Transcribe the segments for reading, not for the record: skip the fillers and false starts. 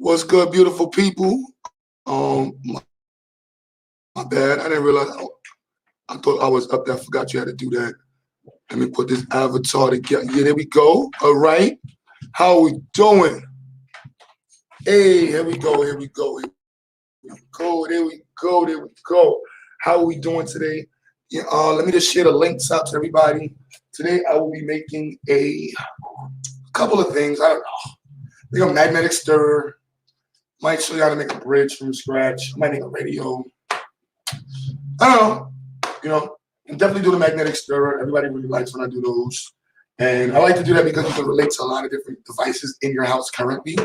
What's good, beautiful people? My bad. I didn't realize. I thought I was up there. I forgot you had to do that. Let me put this avatar together. Yeah, there we go. All right. How are we doing? Hey, here we go. Here we go. Here we go. There we go. There we go. How are we doing today? Yeah, let me just share the links out to everybody. Today I will be making a couple of things. I don't know. Make a magnetic stirrer. Might show you how to make a bridge from scratch. I might make a radio. I don't know. You know, I'm definitely do the magnetic stirrer. Everybody really likes when I do those. And I like to do that because you can relate to a lot of different devices in your house currently.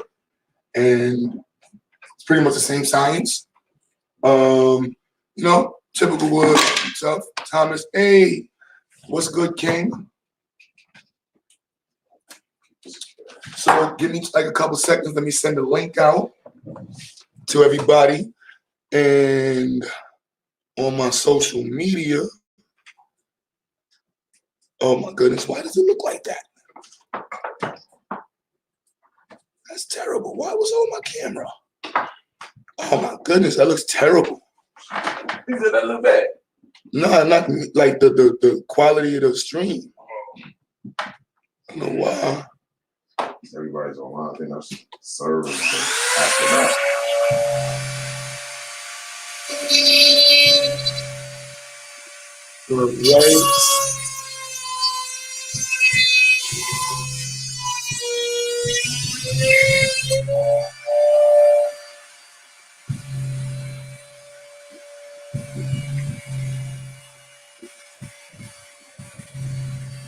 And it's pretty much the same science. You know, typical wood stuff. Thomas, hey, what's good, King? So give me like a couple seconds. Let me send a link out to everybody. And on my social media. Oh my goodness, why does it look like that? That's terrible. Why was it on my camera? Oh my goodness, that looks terrible. Is it that look bad? No, not like the quality of the stream. I don't know why. Everybody's online. I think I'm serving after that. Right.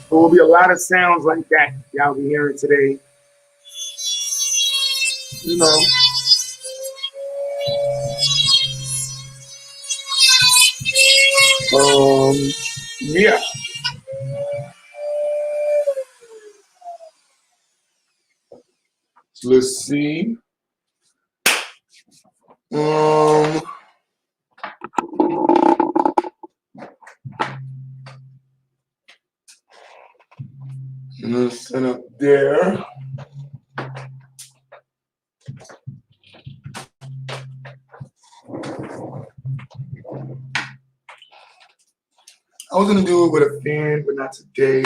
There will be a lot of sounds like that y'all be hearing today. You know. Yeah. So let's see. I'm gonna set up there. I was gonna do it with a fan, but not today.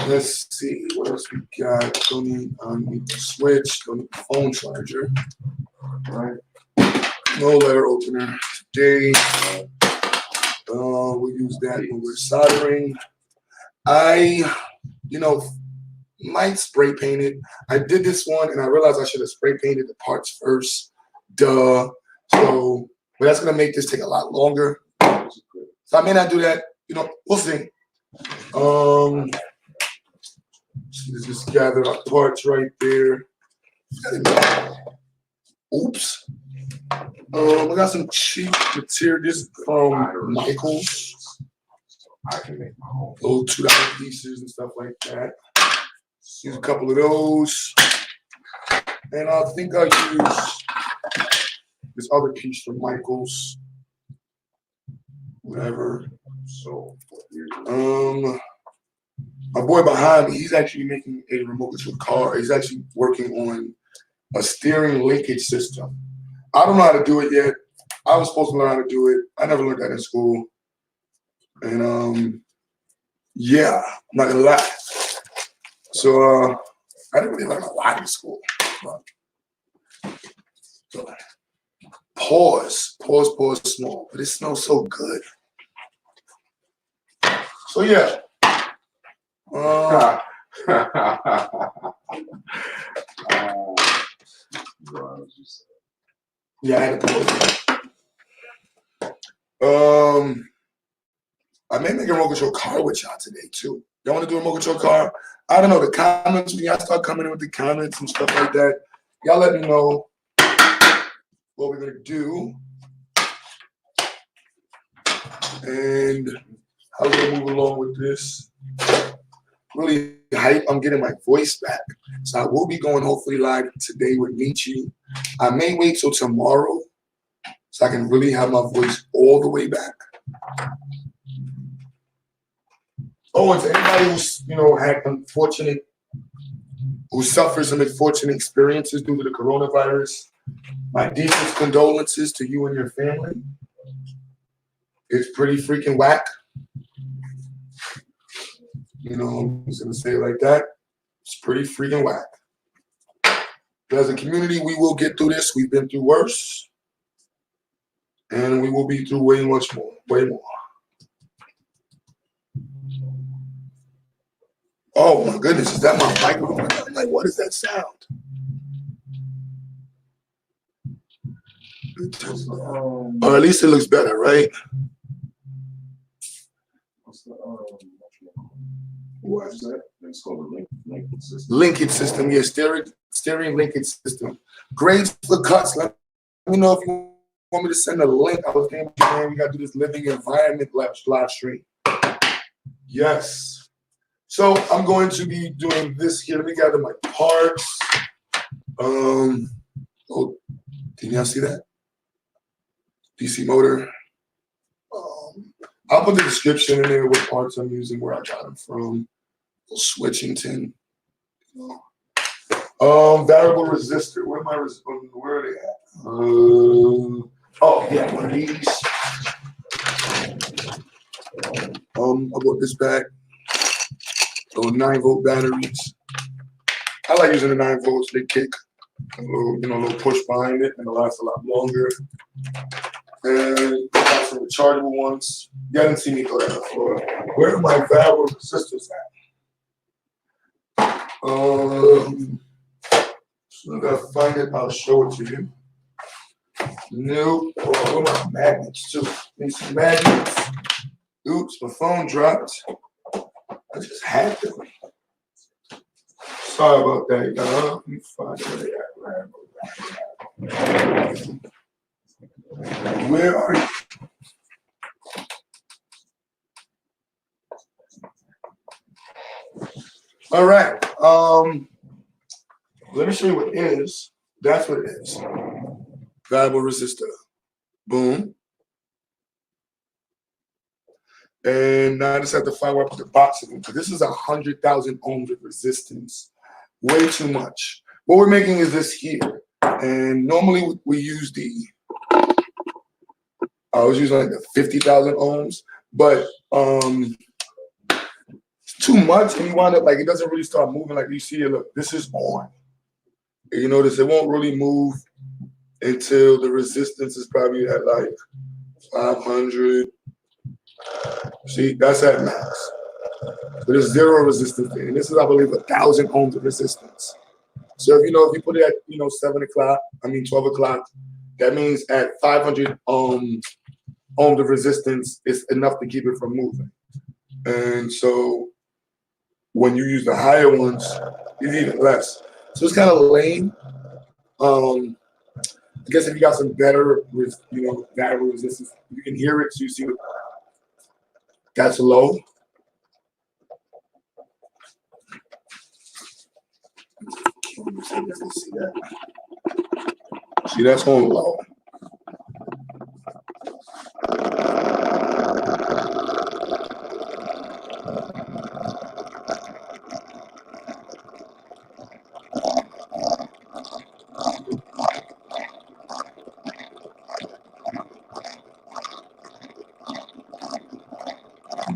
Let's see what else we got. Don't need the switch. Don't need the phone charger. All right. No letter opener today. We'll use that when we're soldering. Might spray paint it. I did this one and I realized I should have spray painted the parts first. Duh. So, but that's gonna make this take a lot longer. So I may not do that. You know, we'll see. Let's just gather our parts right there. Oops. I got some cheap material. This is from Michael's. I can make my own. Little $2 pieces and stuff like that. Use a couple of those. And I think I'll use this other piece from Michael's. Whatever. So, my boy behind me, he's actually making a remote control car. He's actually working on a steering linkage system. I don't know how to do it yet. I was supposed to learn how to do it. I never learned that in school. And yeah, I'm not gonna lie. So I didn't really learn a lot in school. So, pause, small, but it smells so good. So yeah. Yeah, I had to pause it. I may make a remote control car with y'all today too. Y'all want to do a remote control car? I don't know. The comments, when y'all start coming in with the comments and stuff like that, y'all let me know what we're gonna do and how we're gonna move along with this. Really hype. I'm getting my voice back. So I will be going hopefully live today with Michi. I may wait till tomorrow so I can really have my voice all the way back. Oh, and to anybody who's, had unfortunate who suffered some unfortunate experiences due to the coronavirus. My deepest condolences to you and your family. It's pretty freaking whack. You know, I'm just gonna say it like that. It's pretty freaking whack. But as a community, we will get through this. We've been through worse. And we will be through way much more, way more. Oh my goodness, is that my microphone? I'm like, what is that sound? Or at least it looks better, right? What is that? It's called a linkage system. Linkage system, yeah, steering linkage system. Grades for cuts. Let me know if you want me to send a link. I was thinking, man, we got to do this living environment live stream. Yes. So I'm going to be doing this here. Let me gather my parts. Oh, can y'all see that? DC motor. I'll put the description in there what parts I'm using, where I got them from. Switchington. Variable resistor. Where are they at? Oh yeah, one of these. I bought this back. 9-volt batteries. I like using the 9 volts. They kick a little push behind it, and it lasts a lot longer. And I got some rechargeable ones. You haven't seen me go that before. Where are my variable resistors at? So if I find it, I'll show it to you. Nope. Oh, what about magnets too? Need some magnets. Oops, my phone dropped. I just had them. Sorry about that, y'all. Let me find it. Where are you? All right. Let me show you what it is. That's what it is. Variable resistor. Boom. And now I just have to find where I put the box of them. This is 100,000 ohms of resistance. Way too much. What we're making is this here. And normally we use I was using like the 50,000 ohms, but it's too much, and you wind up like it doesn't really start moving like you see it. Look, this is on. And you notice it won't really move until the resistance is probably at like 500. See, that's at max. But there's zero resistance there. And this is, I believe, 1,000 ohms of resistance. So if you put it at 12 o'clock, that means at 500 ohms of resistance is enough to keep it from moving. And so when you use the higher ones, it's even less. So it's kind of lame. I guess if you got some better variable resistance, you can hear it, so you see that's low. See, that's on low.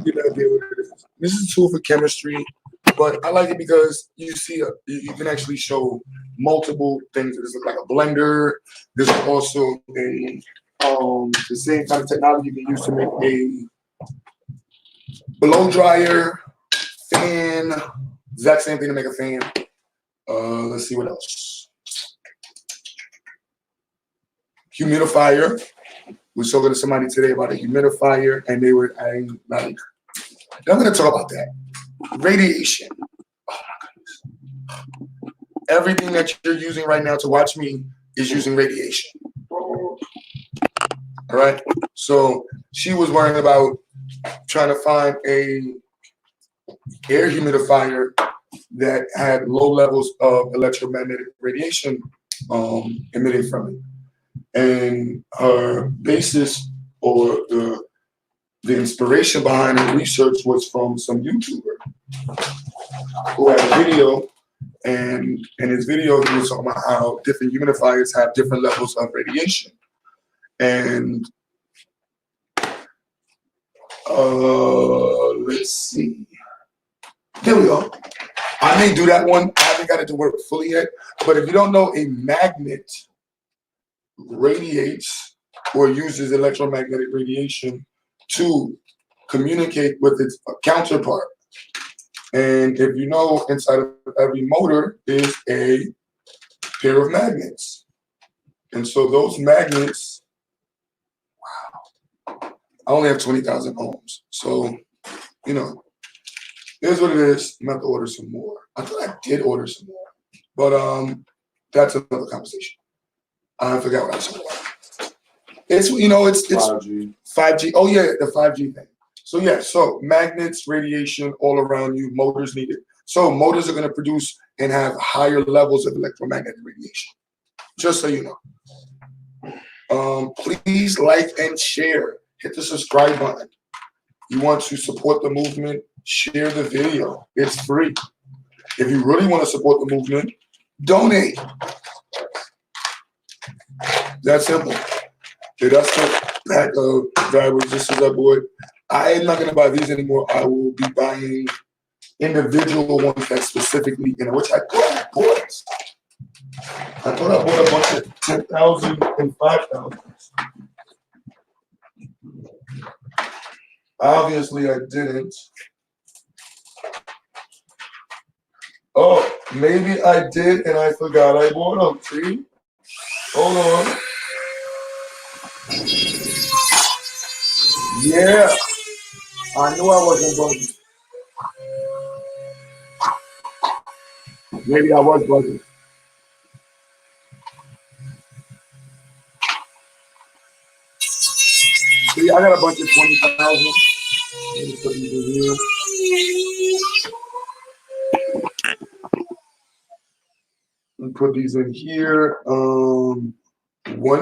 Get an idea what it is. This is a tool for chemistry, but I like it because you see you can actually show multiple things. This looks like a blender. This is also the same kind of technology you can use to make a blow dryer, fan. Exact same thing to make a fan. Let's see what else. Humidifier. We was talking to somebody today about a humidifier, and they were adding like. I'm going to talk about that. Radiation. Oh my goodness. Everything that you're using right now to watch me is using radiation. All right. So she was worrying about trying to find a air humidifier that had low levels of electromagnetic radiation emitting from it. And her basis or the inspiration behind her research was from some YouTuber who had a video And in his video, he was talking about how different humidifiers have different levels of radiation. And let's see. There we go. I may do that one. I haven't got it to work fully yet. But if you don't know, a magnet radiates or uses electromagnetic radiation to communicate with its counterpart. And if you know, inside of every motor is a pair of magnets. And so those magnets, wow, I only have 20,000 ohms. So, you know, here's what it is. I'm going to order some more. I thought I did order some more. But that's another conversation. I forgot what I was talking about. It's, you know, it's 5G. 5G. Oh, yeah, the 5G thing. So, yeah, so magnets, radiation all around you, motors needed. So motors are going to produce and have higher levels of electromagnetic radiation, just so you know. Please like and share. Hit the subscribe button. You want to support the movement, share the video. It's free. If you really want to support the movement, donate. That's simple. Okay, that's the pack of drivers. This is our boy. I am not going to buy these anymore. I will be buying individual ones that specifically, you know, which I thought I bought. I thought I bought a bunch of 10,000 and 5,000. Obviously, I didn't. Oh, maybe I did and I forgot I bought them. See? Hold on. Yeah. I knew I wasn't bugging. Maybe I was bugging. See, I got a bunch of 20,000. Let me put these in here. Let me put these in here. 1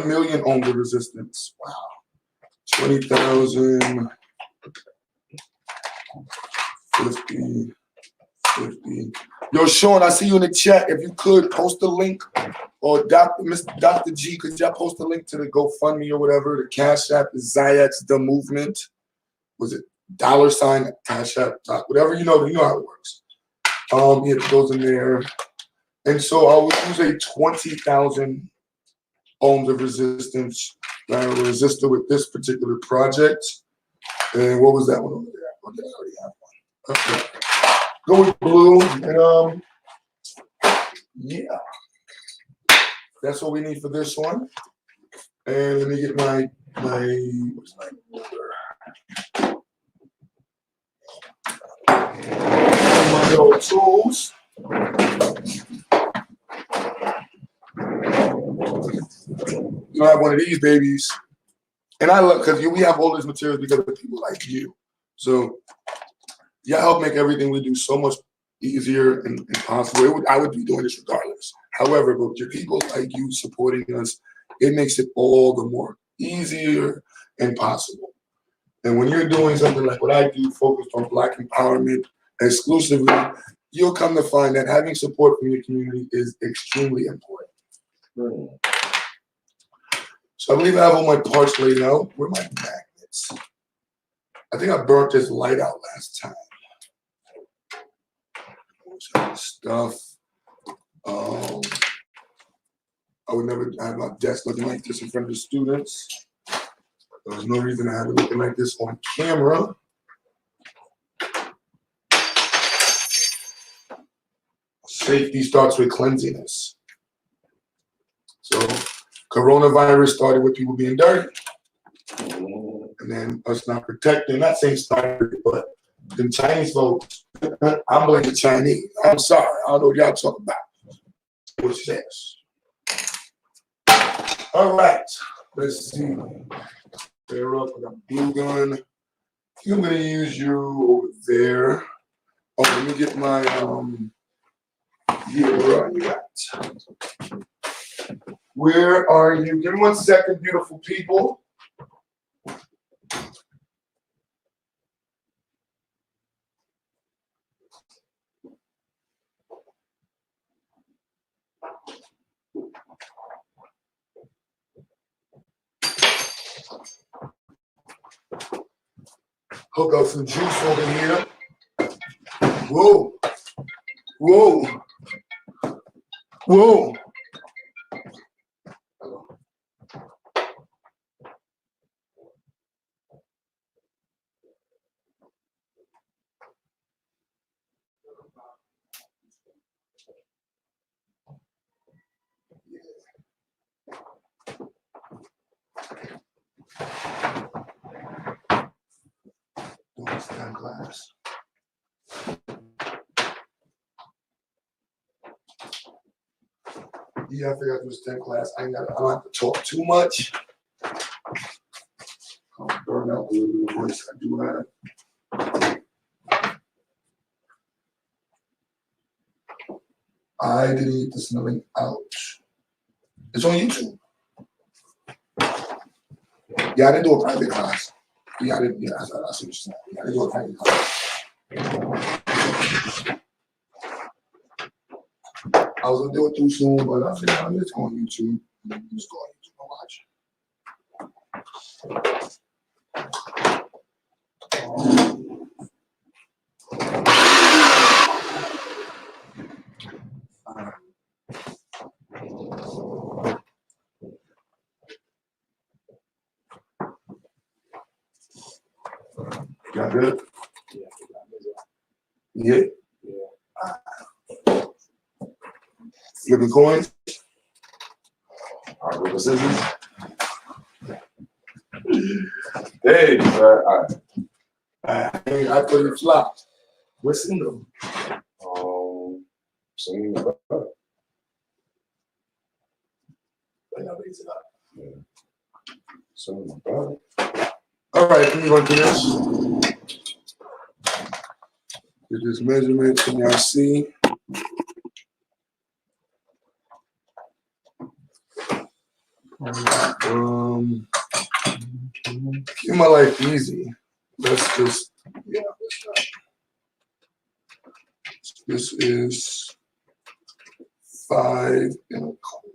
million ohm of resistance. Wow. 20,000. 50. 50. Yo, Sean, I see you in the chat. If you could post the link, or Dr. G, could y'all post the link to the GoFundMe or whatever, the Cash App, the Zayats, the movement. Was it $, Cash App, whatever, you know how it works. Yeah, it goes in there. And so I would use a 20,000 ohms of resistance resistor with this particular project. And what was that one over there? Oh, did I already have one? Okay. Go with blue, and yeah, that's what we need for this one. And let me get my what's my order? My little tools. You know, I have one of these babies, and I love because we have all these materials because of people like you. So y'all help make everything we do so much easier and possible. I would be doing this regardless. However, with your people like you supporting us, it makes it all the more easier and possible. And when you're doing something like what I do, focused on Black empowerment exclusively, you'll come to find that having support from your community is extremely important. So I believe I have all my parts laid out. Where are my magnets? I think I burnt this light out last time. Stuff. I would never have my desk looking like this in front of the students. There's no reason to have it looking like this on camera. Safety starts with cleanliness. So coronavirus started with people being dirty. And then us not protecting, not saying started, but the Chinese folks, I'm blaming the Chinese. I'm sorry, I don't know what y'all talking about. What's this? All right, let's see. Bear up, I got a blue gun. I think I'm gonna use you over there. Oh, let me get my yeah, where are you at? Where are you? Give me 1 second, beautiful people. Hook up some juice over here. Whoa. Whoa. Whoa. Stand glass. Yeah, I forgot to do stand glass. I don't have to talk too much. I'll burn out a little bit of voice. I do have. I deleted the smelling out. It's on YouTube. Yeah, I didn't do a private class. Yeah, I didn't. Yeah, that's what you're saying. Yeah, I didn't do a private class. I was gonna do it too soon, but I said, I'm just going on YouTube. Just go on YouTube and watch. Got good? Yeah. Flipping coins? All right, with the scissors. Hey, all right. I put it flop. What's in them? Singing the butt. Yeah. Singing the butt. All right, let me run through this. Get this measurement. Can y'all see? Keep my life easy. Let's just, yeah. This is 5 and a quarter.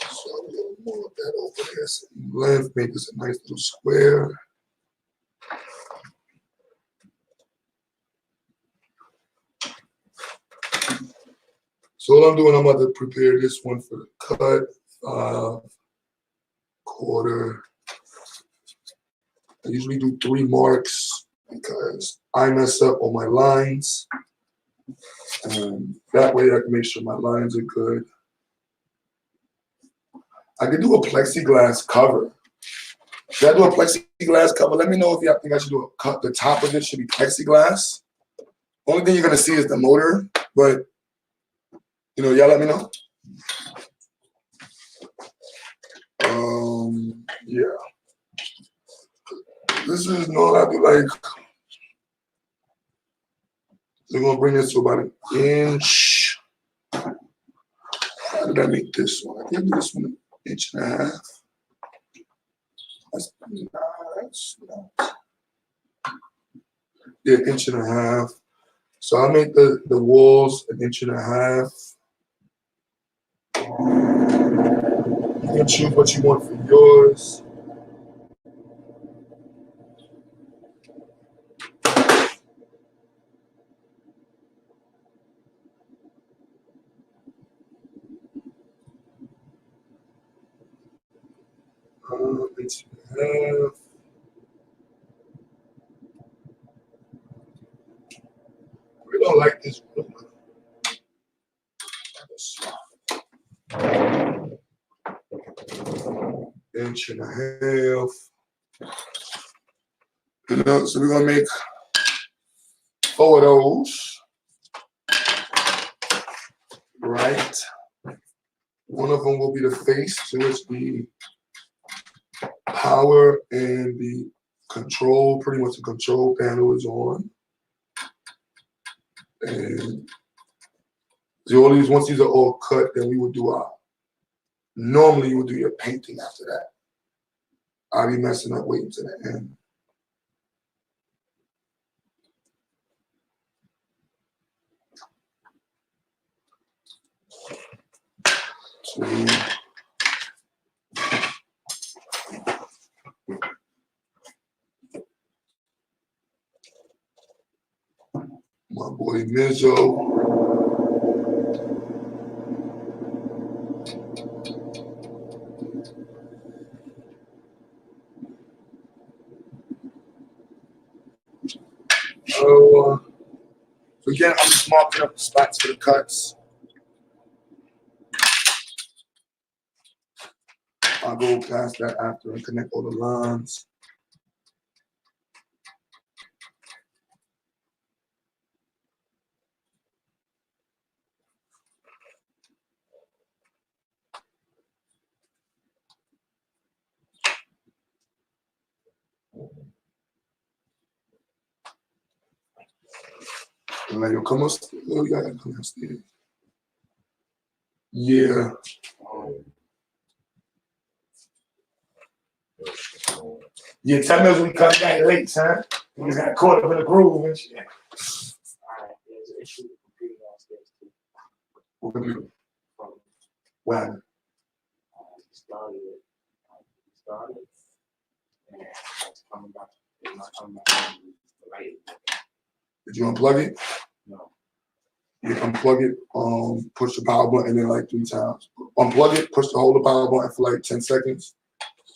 So we'll move that over there. So length, make this a nice little square. So all I'm doing, I'm about to prepare this one for the cut. 5/4. I usually do 3 marks because I mess up on my lines. And that way I can make sure my lines are good. I could do a plexiglass cover. Should I do a plexiglass cover? Let me know if y'all think I should do a cut. The top of it should be plexiglass. Only thing you're gonna see is the motor, but you know, y'all let me know. Yeah. This is no, I'll do like, we're gonna bring this to about an inch. How did I make this one? I think this one 1.5 inches. Yeah, 1.5 inches. So I'll make the walls 1.5 inches. You can choose what you want for yours. Inch and a half. We don't like this one. 1.5 inches. You know, so we're gonna make 4 of those. Right. One of them will be the face, so it's the power and the control. Pretty much the control panel is on. And once these are all cut, then we would do normally you would do your painting after that. I'll be messing up waiting to the end. boy Mizzo. So again, I'm just marking up the spots for the cuts. I'll go past that after and connect all the lines. And then you'll come upstairs. Oh, you gotta come upstairs. Yeah. Yeah, tell me when we cut back late, son. We just got caught up in the groove and shit. Alright, there's an issue with the computer downstairs too. What can you? What happened? Started, and it's coming back. It's not coming back. The light. Did you unplug it? No. You unplug it, push the power button in like 3 times. Unplug it, hold the power button for like 10 seconds,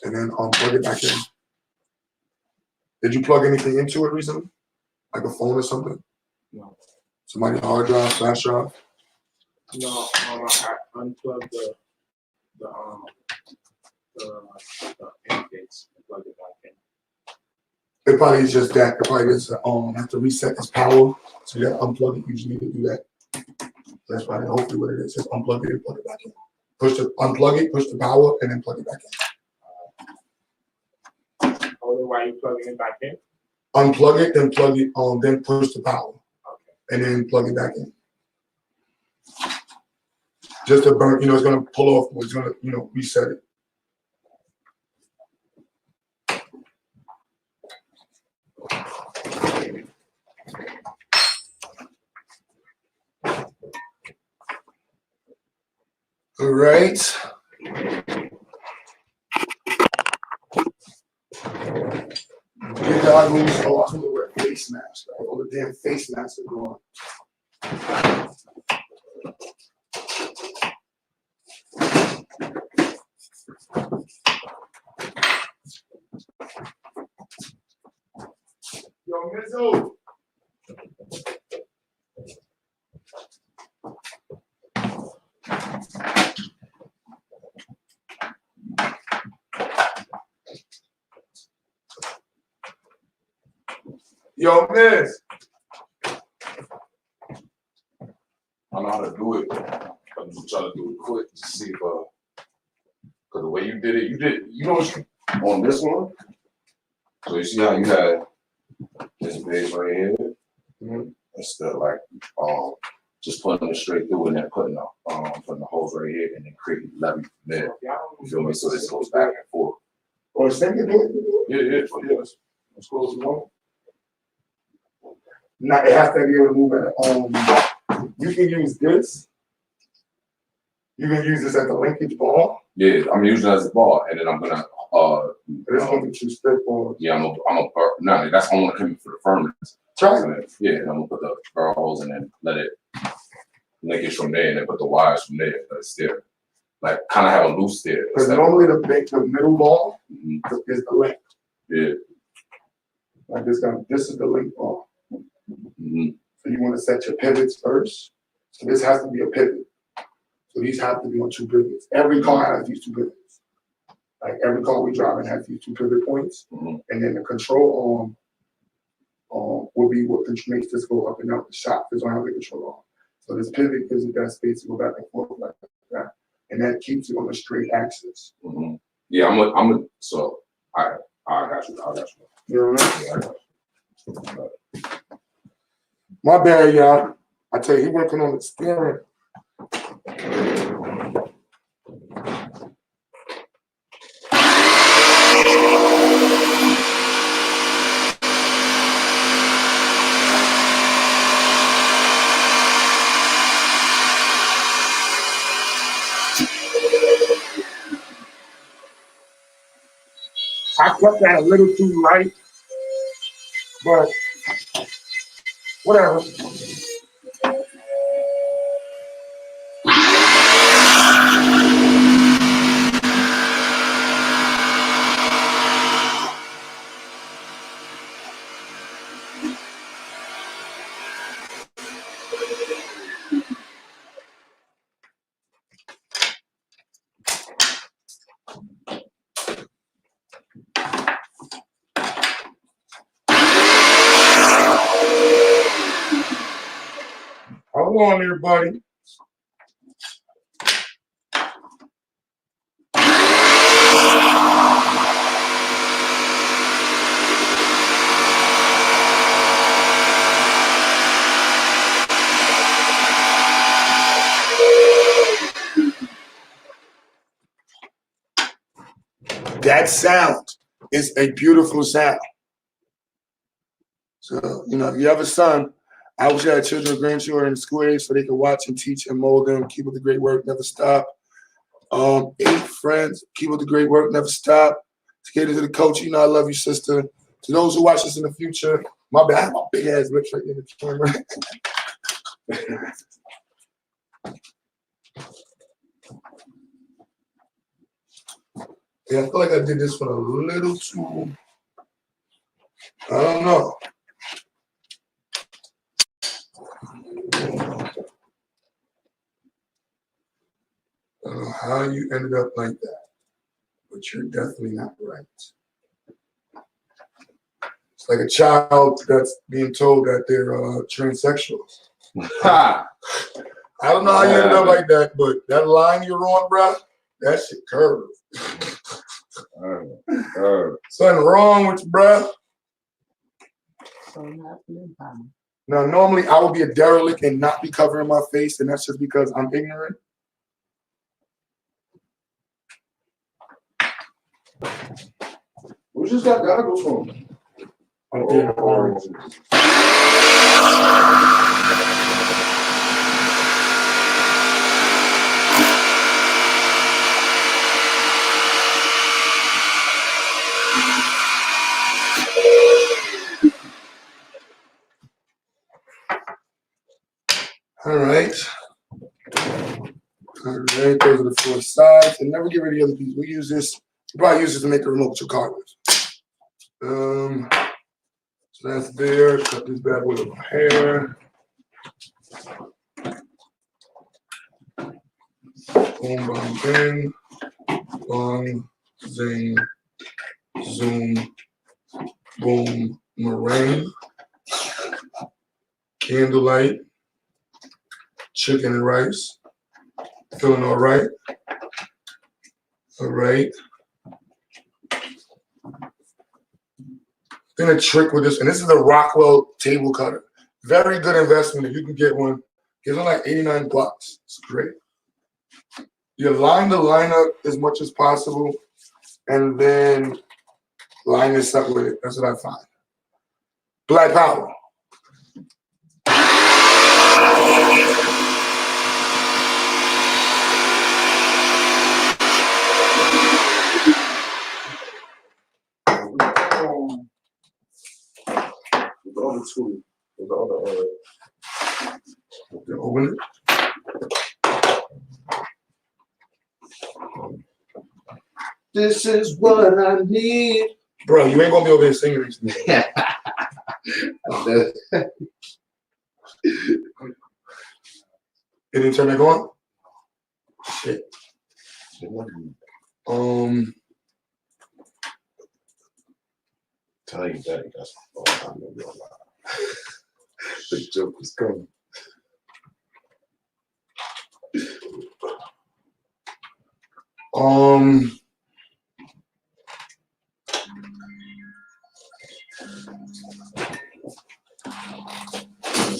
and then unplug it back in. Did you plug anything into it recently? Like a phone or something? No. Somebody's hard drive, flash drive? No, I unplugged the interface and plugged it back in. It probably is just that. It probably is have to reset its power. So you gotta unplug it usually to do that. That's probably hopefully what it is. Just unplug it and plug it back in. Unplug it, push the power, and then plug it back in. Hold it while you plugging it back in? Unplug it, then plug it on, then push the power. Okay. And then plug it back in. Just to burn, it's gonna pull off, it's gonna, reset it. All right. Get goggles. Oh, I'm gonna wear a face mask. Right? All the damn face masks are gone. Yo, Mizzo. Yo, Miz. I know how to do it. I'm just trying to do it quick to see if, because the way you did it, you know what you, on this one? So you see how you had this base right here? Mm-hmm. Instead of like, just putting it straight through and then putting the holes right here and then creating levy from there. You feel me? So this goes back and forth. Or same you do it? Yeah. As close as you want. Now it has to be able to move it. You can use this. You can use this as a linkage ball. Yeah, I'm using it as a ball, and then I'm gonna This one can split balls. yeah, no, that's I want to come in for the firmness. Try So it. yeah, and I'm gonna put the barrel holes and then let it link it from there, and then put the wires from there. Let it steer, like kind of have a loose steer. Because normally the middle ball Mm-hmm. is the link. Yeah. Like this is the link ball. Mm-hmm. So you want to set your pivots first. So this has to be a pivot. So these have to be on 2 pivots. Every car has these 2 pivots. Like every car we drive has these 2 pivot points. Mm-hmm. And then the control arm will be what makes this go up and out the shop. This don't have the control arm. So this pivot gives it that space to go back and forth like that. And that keeps it on a straight axis. Mm-hmm. Yeah, so I got you. You know what I mean? Yeah, I got you. My bad, y'all. I tell you, he working on the steering. I cut that a little too light, but whatever. Come on there, buddy. That sound is a beautiful sound. So, you know, if you have a son, I wish you had children or grandchildren in school age so they could watch and teach and mold them. Keep up the great work, never stop. 8 friends, keep up the great work, never stop. To the coach, you know I love you, sister. To those who watch this in the future, my bad, I have my big ass lips right in the camera. Yeah, I feel like I did this one a little too, I don't know. I don't know how you ended up like that, but you're definitely not right. It's like a child that's being told that they're transsexuals. I don't know how you ended up like that, but that line you're on, bruh, that shit curved. Something wrong with you, bruh. Now, normally I would be a derelict and not be covering my face, and that's just because I'm ignorant. We just got goggles from. Orange. All right. All right, those are the 4 sides. And never get rid of the other pieces. We use this, you probably use this to make the remote with your car with. So that's there. Cut this bad boy with my hair. Boom, bang, bang. Bong, zing, zoom, boom, meringue. Candlelight. Chicken and rice. Feeling all right? All right. Then a trick with this, and this is a Rockwell table cutter. Very good investment if you can get one. It's only like 89 bucks. It's great. You line the line up as much as possible, and then line this up with it. That's what I find. Black power. Open it. This is what I need. Bro, you ain't gonna be over here singing these things. It didn't turn back on? Shit. Tell you that that's all time to real life. The joke is coming.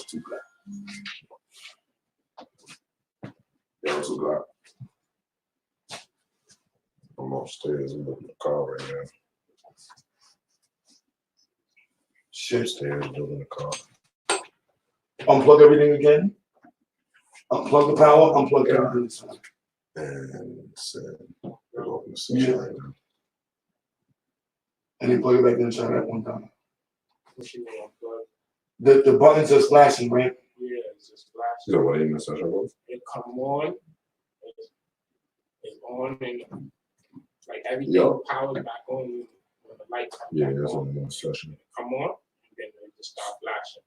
Too black. Yeah, too black. I'm upstairs. I'm in the car right now. Shit. Upstairs, building the car. Unplug everything again. Unplug the power, unplug everything. And we're open the Yeah. right now. And then plug it back in and try that one time. What you want to unplug? The buttons are flashing, right? Yeah, it's just flashing. So what in the session was? It come on. It's on and like everything powers back on when the light comes Yeah, back that's on. on the session. Come on, and then it just start flashing.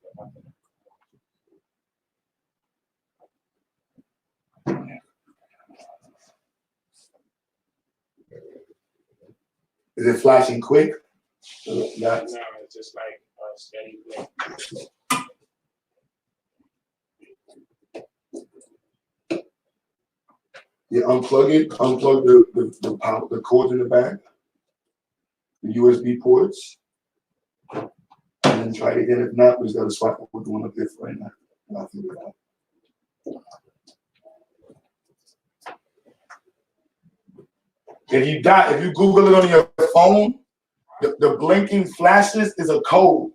Is it flashing quick? No, it's just like a steady blink. You unplug it, unplug the power, the cords in the back, the USB ports, and then try it again. If not, we just gotta swap what we're doing up there for right now. And I'll figure it out. If you Google it on your phone, the blinking flashes is a code.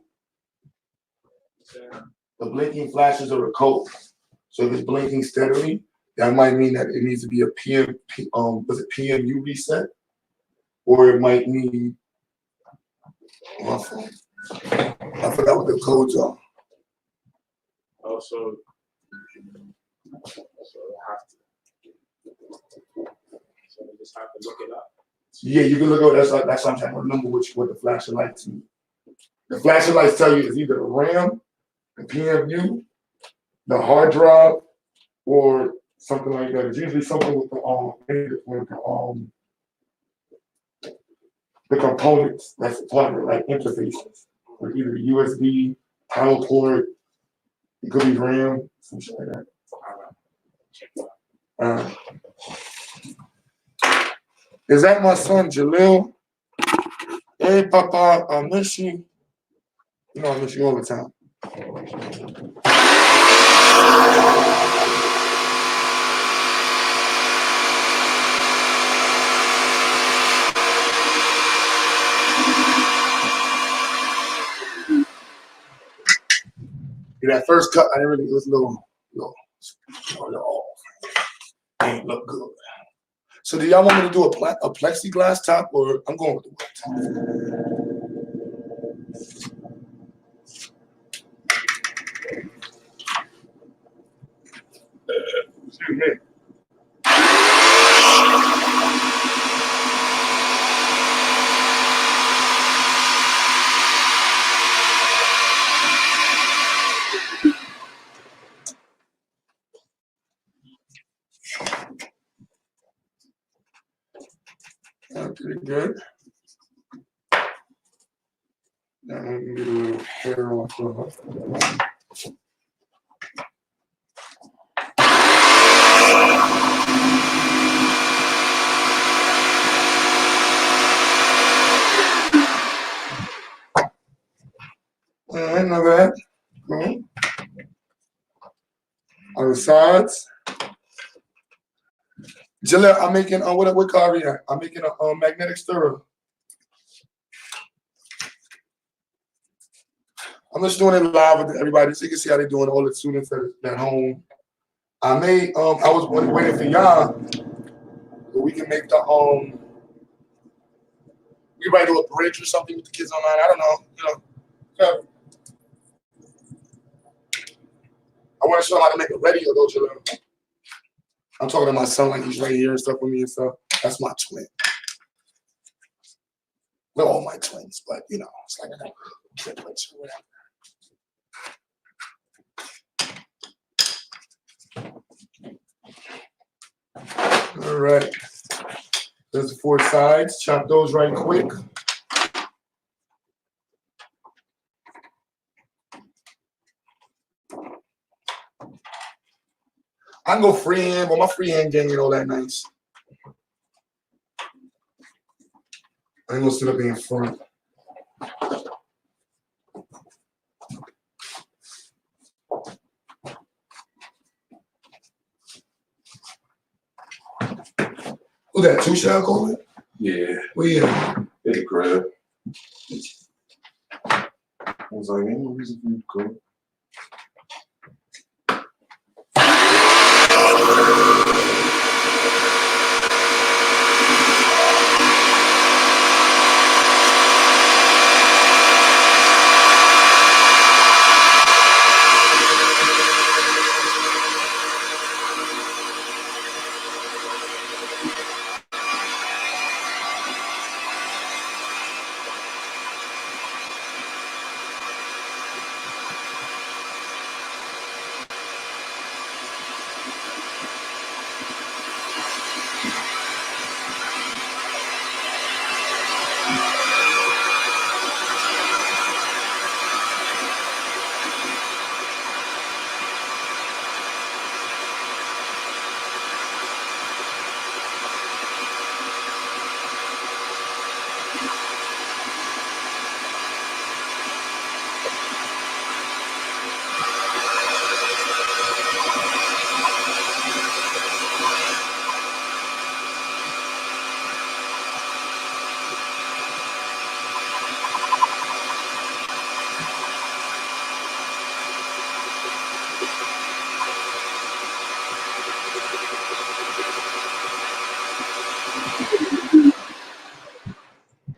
The blinking flashes are a code. So if it's blinking steadily, that might mean that it needs to be a PMU reset, or it might need. Oh, I forgot what the codes are. Also, so we have to. So we just have to look it up. Yeah, you can look at that's what I'm trying to remember what the flashing lights mean. The flashing lights tell you it's either the RAM, the PMU, the hard drive, or something like that. It's usually something with the components that's part of it, like interfaces, or either USB, power port, it could be RAM, some shit like that. Check it out. Is that my son Jalil? Hey, Papa, I miss you. You know I miss you all the time. Yeah, that first cut, I didn't really, it was a little off. Ain't look good. So do y'all want me to do a plexiglass top, or I'm going with the wood top? Excuse me. Pretty good. Now I'm gonna get a little hair off of her. All right, not bad. Cool. On the sides. Gillette, I'm making what car are you at? I'm making a magnetic stirrer. I'm just doing it live with everybody so you can see how they're doing, all the students at home. I was waiting for y'all, but we can make we might do a bridge or something with the kids online. I don't know, So I want to show them how to make a radio though, Gillette. I'm talking to my son like he's right here and stuff with me and stuff. That's my twin. They're all my twins, but it's like I got triplets or whatever. All right. There's the 4 sides. Chop those right quick. I can go freehand, but my freehand game ain't all that nice. I ain't gonna sit up here in front. Who's that? Two shall call it? Yeah. Well, yeah. It's a crib. I was like, ain't no reason for you to go.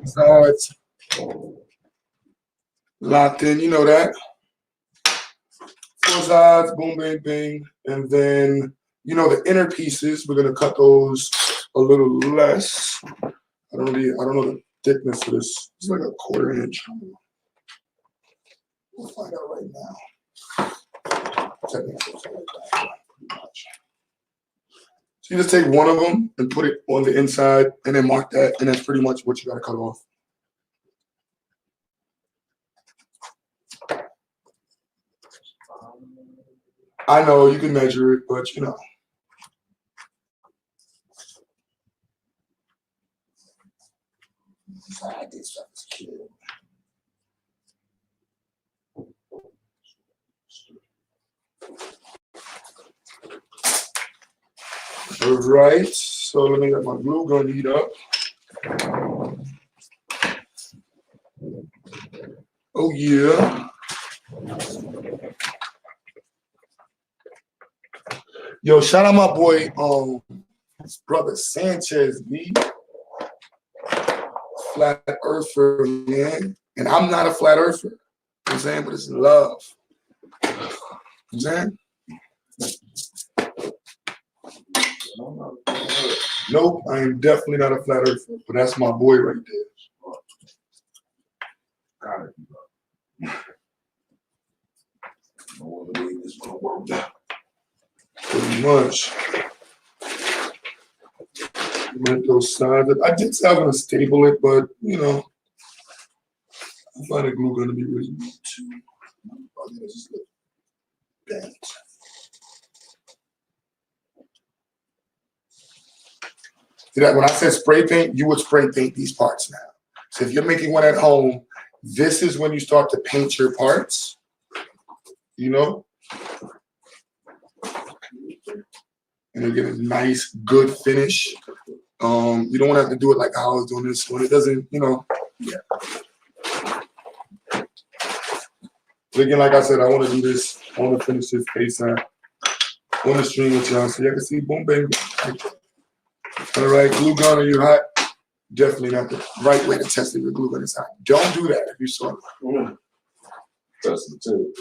Sides locked in, you know that. 4 sides, boom, bang, bang. And then, you know, the inner pieces, we're gonna cut those a little less. I don't know the thickness of this. It's like a 1/4 inch. We'll find out right now. So you just take one of them and put it on the inside and then mark that, and that's pretty much what you gotta cut off. I know you can measure it, but you know. I did stuff as a kid. All right, so let me get my glue gun heat up. Oh yeah. Yo, shout out my boy, brother Sanchez, B. Flat earther, man. And I'm not a flat earther. You know what I'm saying? But it's love. You know what I'm saying? Nope, I am definitely not a flat earther, but that's my boy right there. Got it. No other way this is gonna work out. Pretty much. Make those sides. I did say I was gonna stable it, but you know, I find the glue gonna be really good too. I'm gonna just look bent. See that when I said spray paint, you would spray paint these parts now. So if you're making one at home, this is when you start to paint your parts. You know? And you get a nice, good finish. You don't want to have to do it like how I was doing this one. It doesn't, you know, yeah. But again, like I said, I want to do this. I want to finish this ASAP on the stream with y'all so you can see boom, bang, bang. All right, glue gun, are you hot? Definitely not the right way to test if your glue gun is hot. Don't do that if you saw it. Test it too.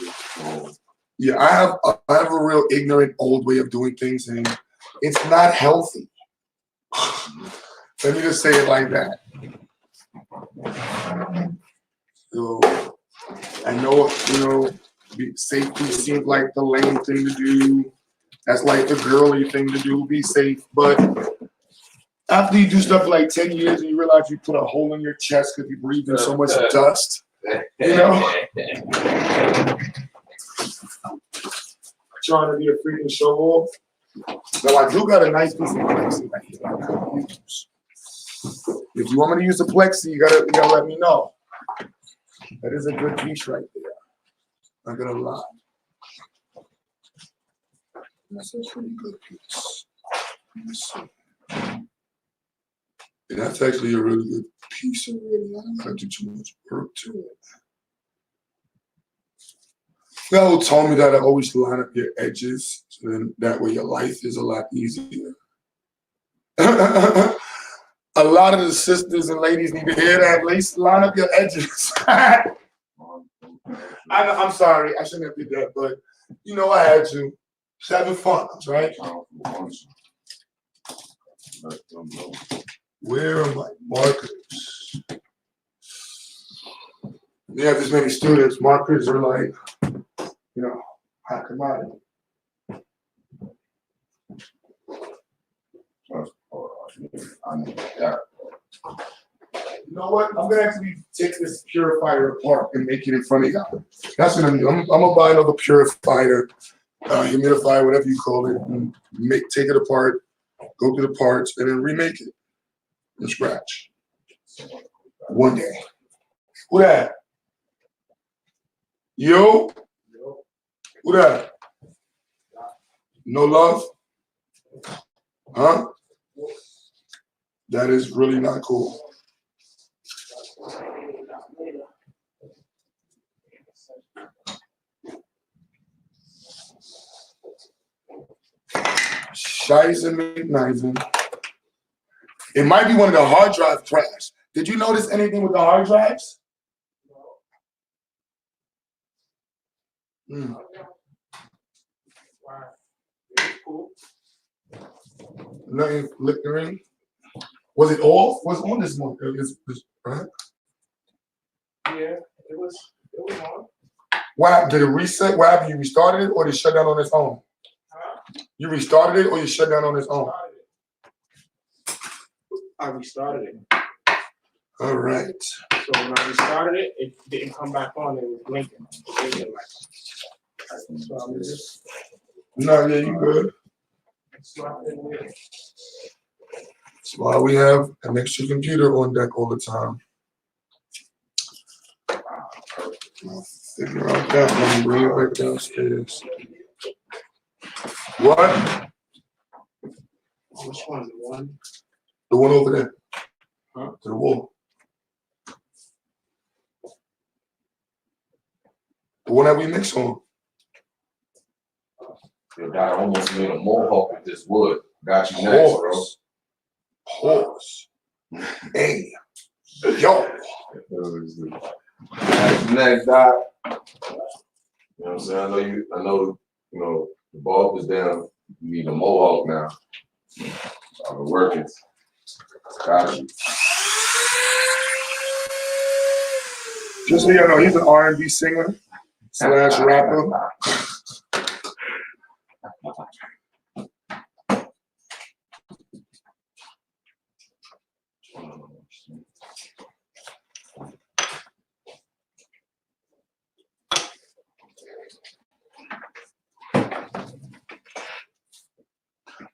Yeah, I have a real ignorant old way of doing things, and it's not healthy. Let me just say it like that. So I know, you know, safety seems like the lame thing to do. That's like the girly thing to do, be safe. But after you do stuff for like 10 years and you realize you put a hole in your chest because you breathe in so much dust, you know? Trying to be a freaking show off. Now I do got a nice piece of plexi right here I could use. If you want me to use the plexi, you gotta let me know. That is a good piece right there. Not gonna lie. That's a pretty good piece. Let's see. And that's actually a really good piece of it. I don't gotta do too much work to it. Phil told me that I always line up your edges, so then that way your life is a lot easier. A lot of the sisters and ladies need to hear that. At least line up your edges. I'm sorry, I shouldn't have did that, but you know I had to. Just having fun, right? Where are my markers? You have this many students, markers are like, you know, hot commodity. You know what? I'm gonna actually take this purifier apart and make it in front of y'all. That's what I'm doing. I'm gonna buy another purifier, humidifier, whatever you call it, and take it apart, go through the parts, and then remake it from scratch. One day. Who that? Yo? Who that? No love? Huh? That is really not cool. Scheiße mit Neisen. It might be one of the hard drive crashed. Did you notice anything with the hard drives? Mm. Wow. It's cool. Nothing flickering. Was it off? Was on this one? Right? Yeah, it was on. What happened? Did it reset? What happened? You restarted it or did it shut down on its own? Huh? You restarted it or you shut down on its own? I restarted it. All right. So when I restarted it, it didn't come back on. It was blinking. So I'm just. No, yeah, you good. Swap in with it. That's why we have an extra computer on deck all the time. I'll figure out that one and bring it back downstairs. What? Which one? The one? The one over there. Huh? To the wall. The one that we mix on. Your daughter almost made a mohawk with this wood. Got you next, bro. Pause. Hey. Yo. Got you next, Doc. You know what I'm saying? I know, the bulb is down. You need a mohawk now. I've been working. Got you. Just so you know, he's an R&B singer / rapper.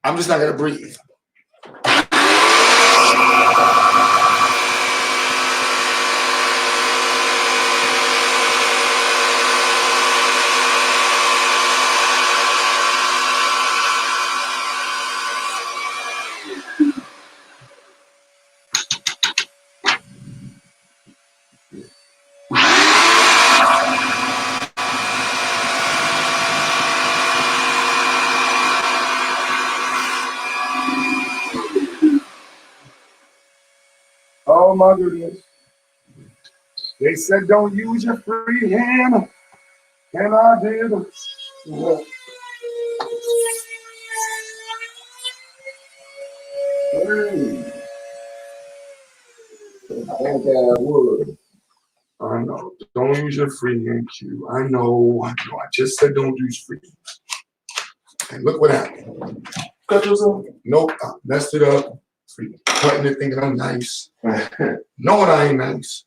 I'm just not gonna breathe. Oh my goodness. They said don't use your free hand. And I did. Hey. Wood. I know. Don't use your free hand cue. I know. I just said don't use free. And look what happened. Cut yourself? Nope. I messed it up. Free cutting it thinking I'm nice. Knowing I ain't nice.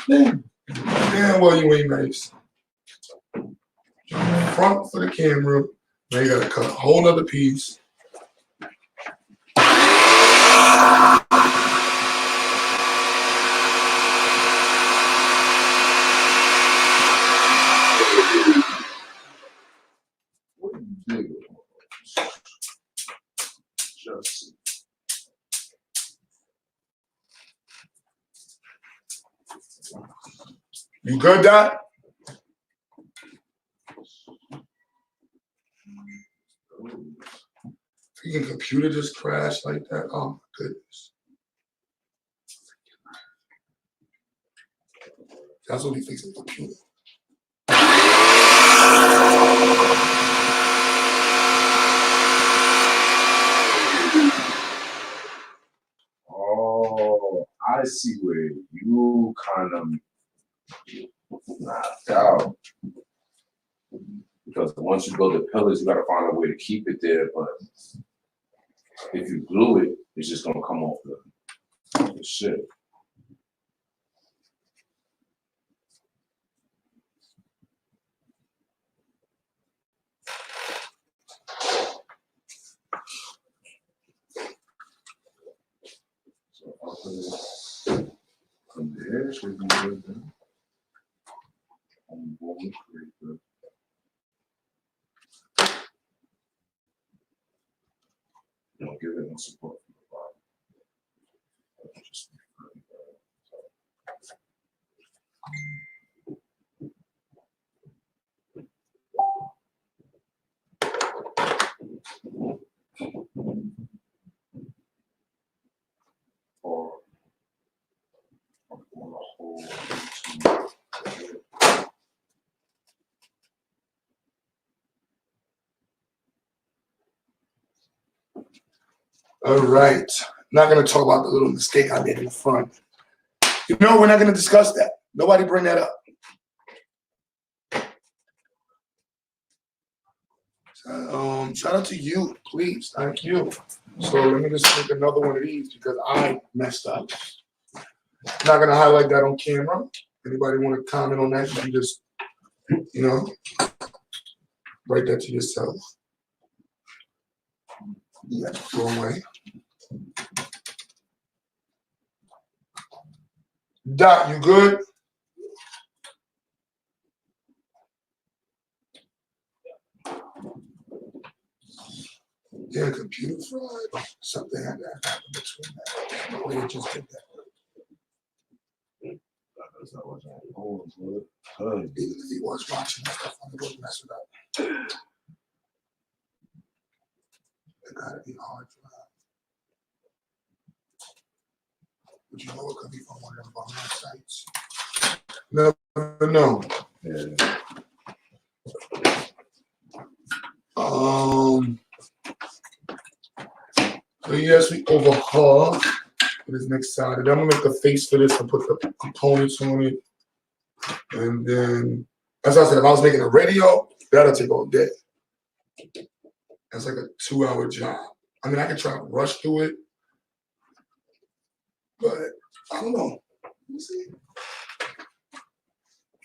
Damn well you ain't nice. Front for the camera. Now you gotta cut a whole nother piece. What do you do? Just You good, Dot? Freaking computer just crashed like that. Oh my goodness. That's what he fixed the computer. Oh, I see where you kind of knocked out. Because once you build the pillars, you gotta find a way to keep it there. But if you glue it, it's just gonna come off the shit. So I'll put it from there, should be good then. I'm going to create the give it no support from the bottom. Just All right. Not gonna talk about the little mistake I made in the front. You know, we're not gonna discuss that. Nobody bring that up. Shout out to you, please. Thank you. So let me just make another one of these because I messed up. Not gonna highlight that on camera. Anybody want to comment on that? You can just, write that to yourself. Yeah, throw away. Dot, you good? Yeah, computer fried. Something had to happen between that. No way it just did that. Even if he was watching that stuff, I'm going to mess it up. It gotta be hard drive. But you know it could be from one of our sites. Never know. Yeah. So yes, we overhaul this next side. And I'm gonna make the face for this and put the components on it. And then, as I said, if I was making a radio, that'll take all day. That's like a 2-hour job. I mean, I could try to rush through it, but I don't know. Let's see.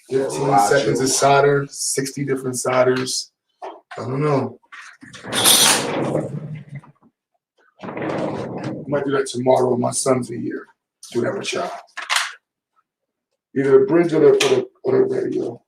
15 seconds of solder, 60 different solders. I don't know. I might do that tomorrow when my son's here. Do that with y'all. Either the bridge or the radio.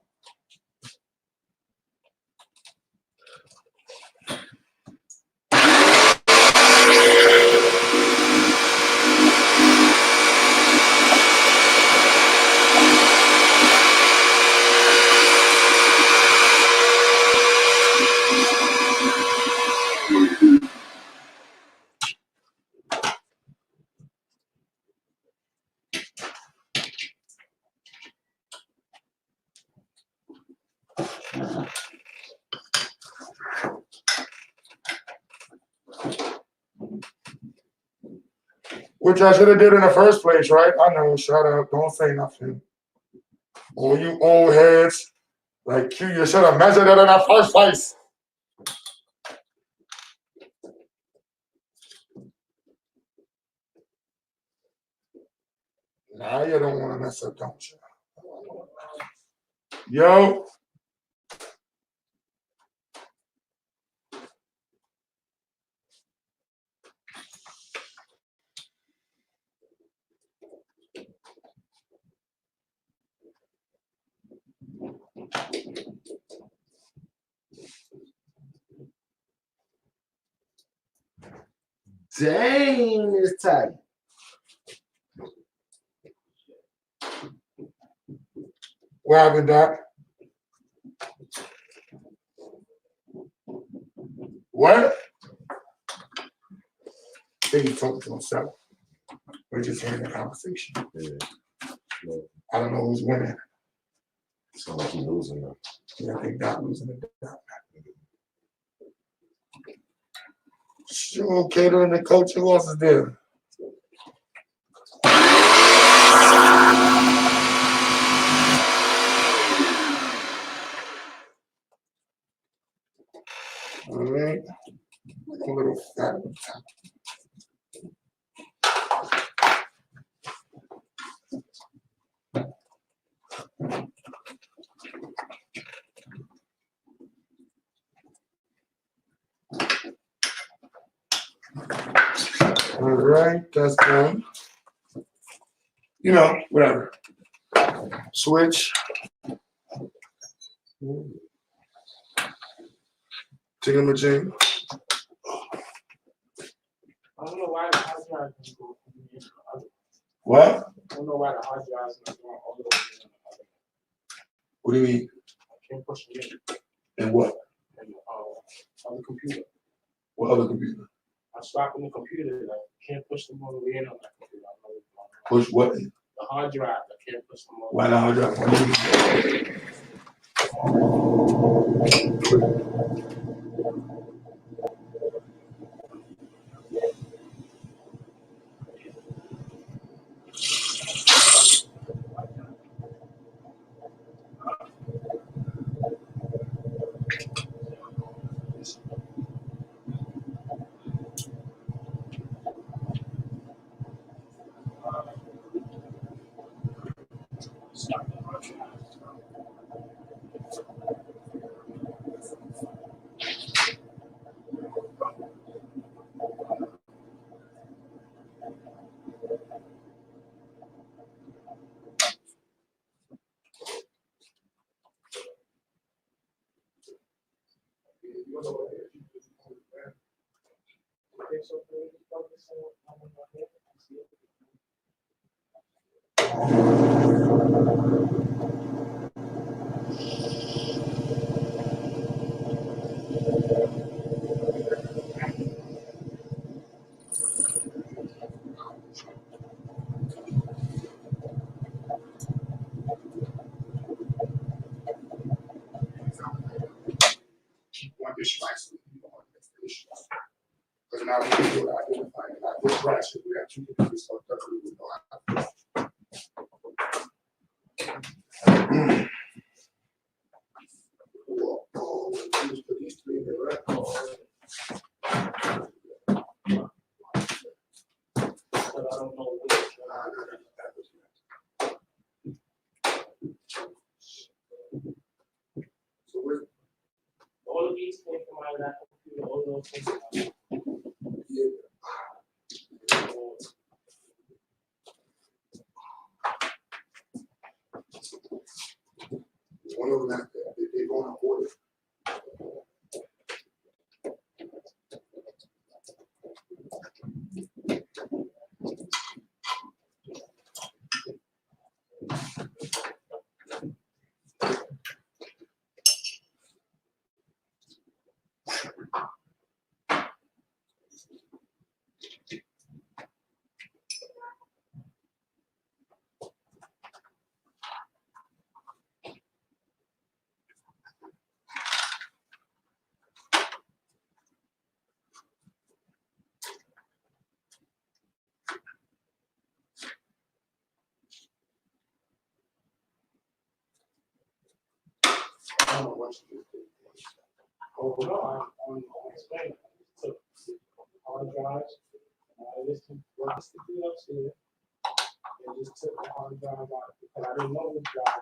Which I should have did in the first place, right? I know, shut up, don't say nothing. All you old heads, like you should have measured it in the first place. Now you don't want to mess up, don't you? Yo. Dang, it's tight. What happened, Doc? What? I think he's talking to himself. We're just having a conversation. Yeah. I don't know who's winning. Sounds like he's losing them. Yeah, I think Doc losing the Doc. Sure, catering the coach. Who else is there? All right. A little fat on top. All right, that's done. You know, whatever. Switch. Jingle-majing. I don't know why the hard drive can go from the other. What? I don't know why the hard drive is not going all the way in the other. What do you mean? I can't push it in. And what? And on the computer. What other computer? I'm swapping the computer. I can't push them all the way in on that computer. I don't know what's going on. Push what in? The hard drive. I can't push them all. Why the hard drive? What do you mean? Want this slice, because now we can do it, identify it. Like with brass, we have two different stuff that we would know how to. Oh, let's put these three in there, right? But I don't know which So we're, all of these came from my lap computer, all those things. yeah. One of them, they're going to order. I don't know what you do. Oh, no, I'm explaining. So, hard drives, this computer upstairs, and just took the hard drive out, because I didn't know which drive.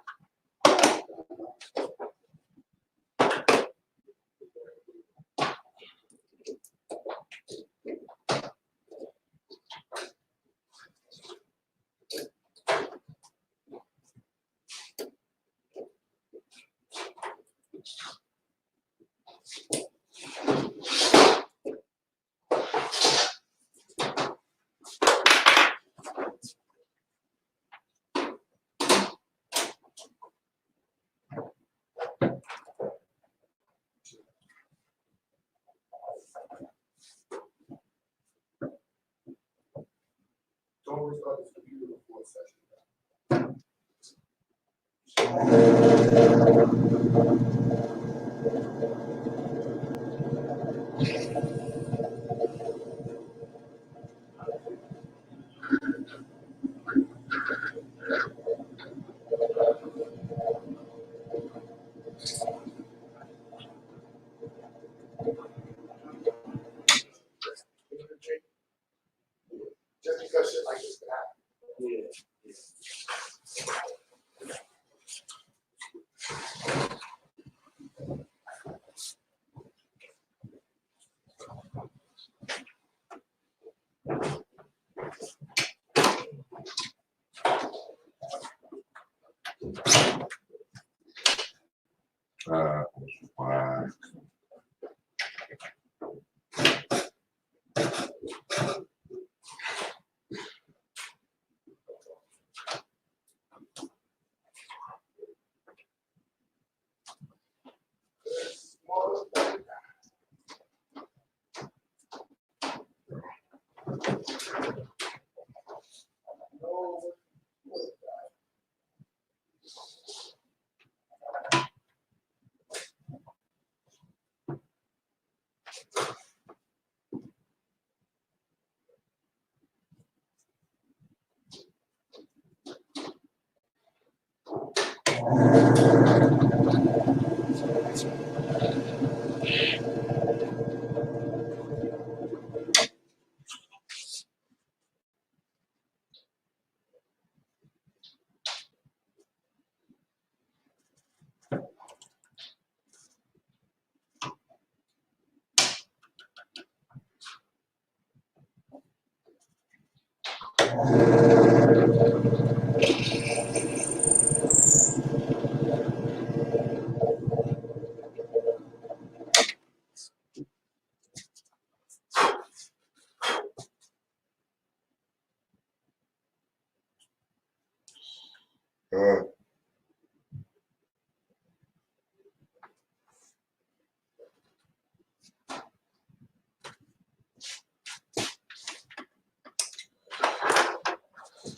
Don't restart this computer before a session. Just because shit like this can happen. Yeah. Why?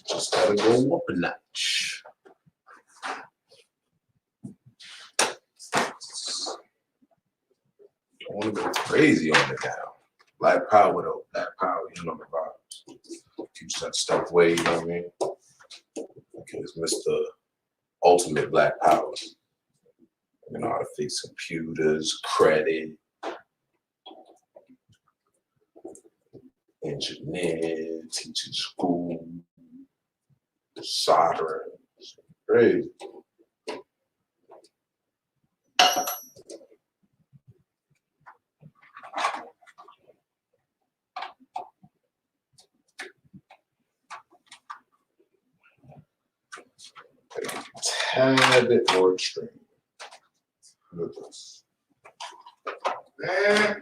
Just gotta go up a notch. Don't want to go crazy on it now. Black power though, black power, you know the vibes. Keep that stuff away, you know what I mean? Okay, it's Mr. Ultimate Black Power. You know how to fix computers, credit, engineer, teaching school, soldering. Crazy. Tad bit more extreme. Look at this. Man.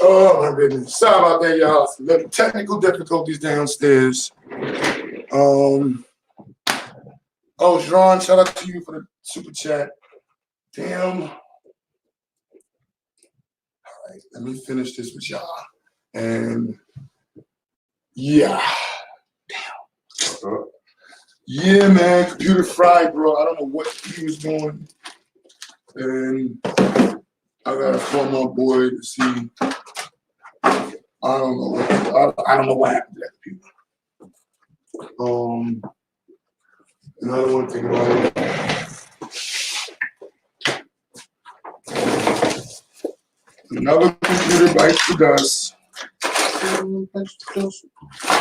Oh my goodness. Sorry about that, y'all. Little technical difficulties downstairs. Oh, Jean, shout out to you for the super chat. Damn. All right, let me finish this with y'all. And yeah. Damn. Yeah, man, computer fried, bro. I don't know what he was doing. And I gotta call my boy to see. I don't know. I don't know what happened to that computer. And I don't want to think about it. Another computer bites the dust.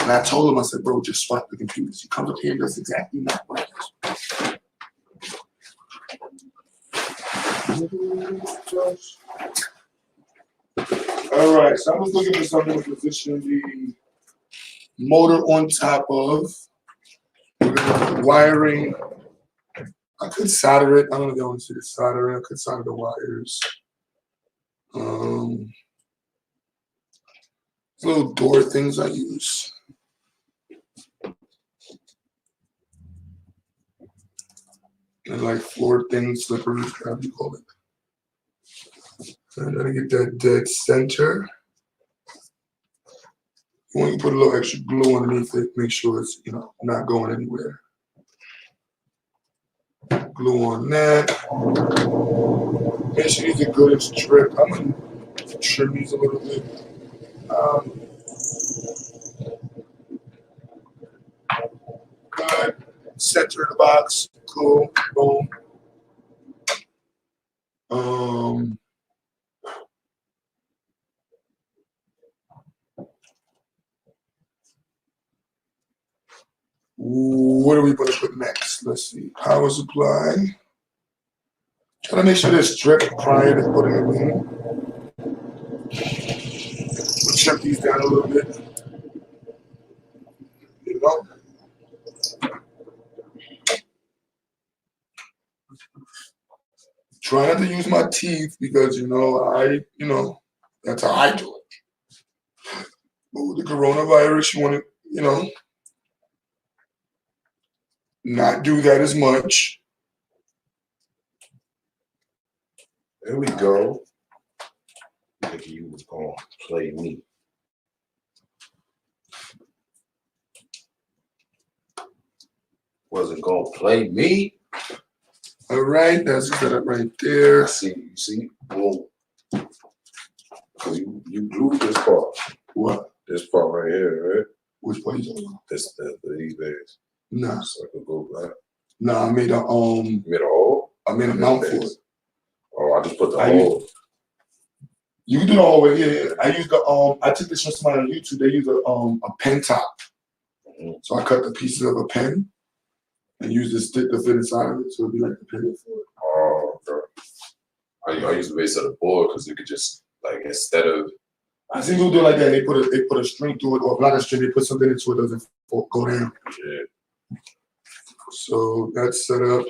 And I told him, I said, bro, just swap the computers. He comes up here and does exactly not what it is. All right, so I was looking for something to position the motor on top of. Wiring. I could solder it. I don't know if you want to see the soldering. I could solder the wires. Little door things I use. And like floor things, slippers, however you call it. So I'm gonna get that dead center. You want to put a little extra glue underneath it, make sure it's not going anywhere. Glue on that. Make sure these are good and stripped. I'm gonna trim these a little bit. Good. Center of the box. Cool. Boom. What are we going to put next? Let's see. Power supply. Try to make sure they're stripped prior to putting them in. We'll trim these down a little bit. You know? Try not to use my teeth because, that's how I do it. But with the coronavirus, you want to, not do that as much. There we go. I think you was gonna play me. Wasn't gonna play me. All right, that's set up right there. You see, boom. You glued this part. What? This part right here, right? Which part you talking about? These days. Nah. So I could go back. Nah, I made a You made a hole? I made a mount for it. Oh, I just put the hole. You can do the whole way. Yeah. I used I took this from somebody on YouTube. They use a pen top. So I cut the pieces of a pen and use the stick to fit inside of it, so it'd be like the pivot for it. Oh, okay. I use the base of the board because you could just like instead of I see people do it like that. They put a string through it, or not a string. They put something into it, doesn't go down. yeah. So that's set up.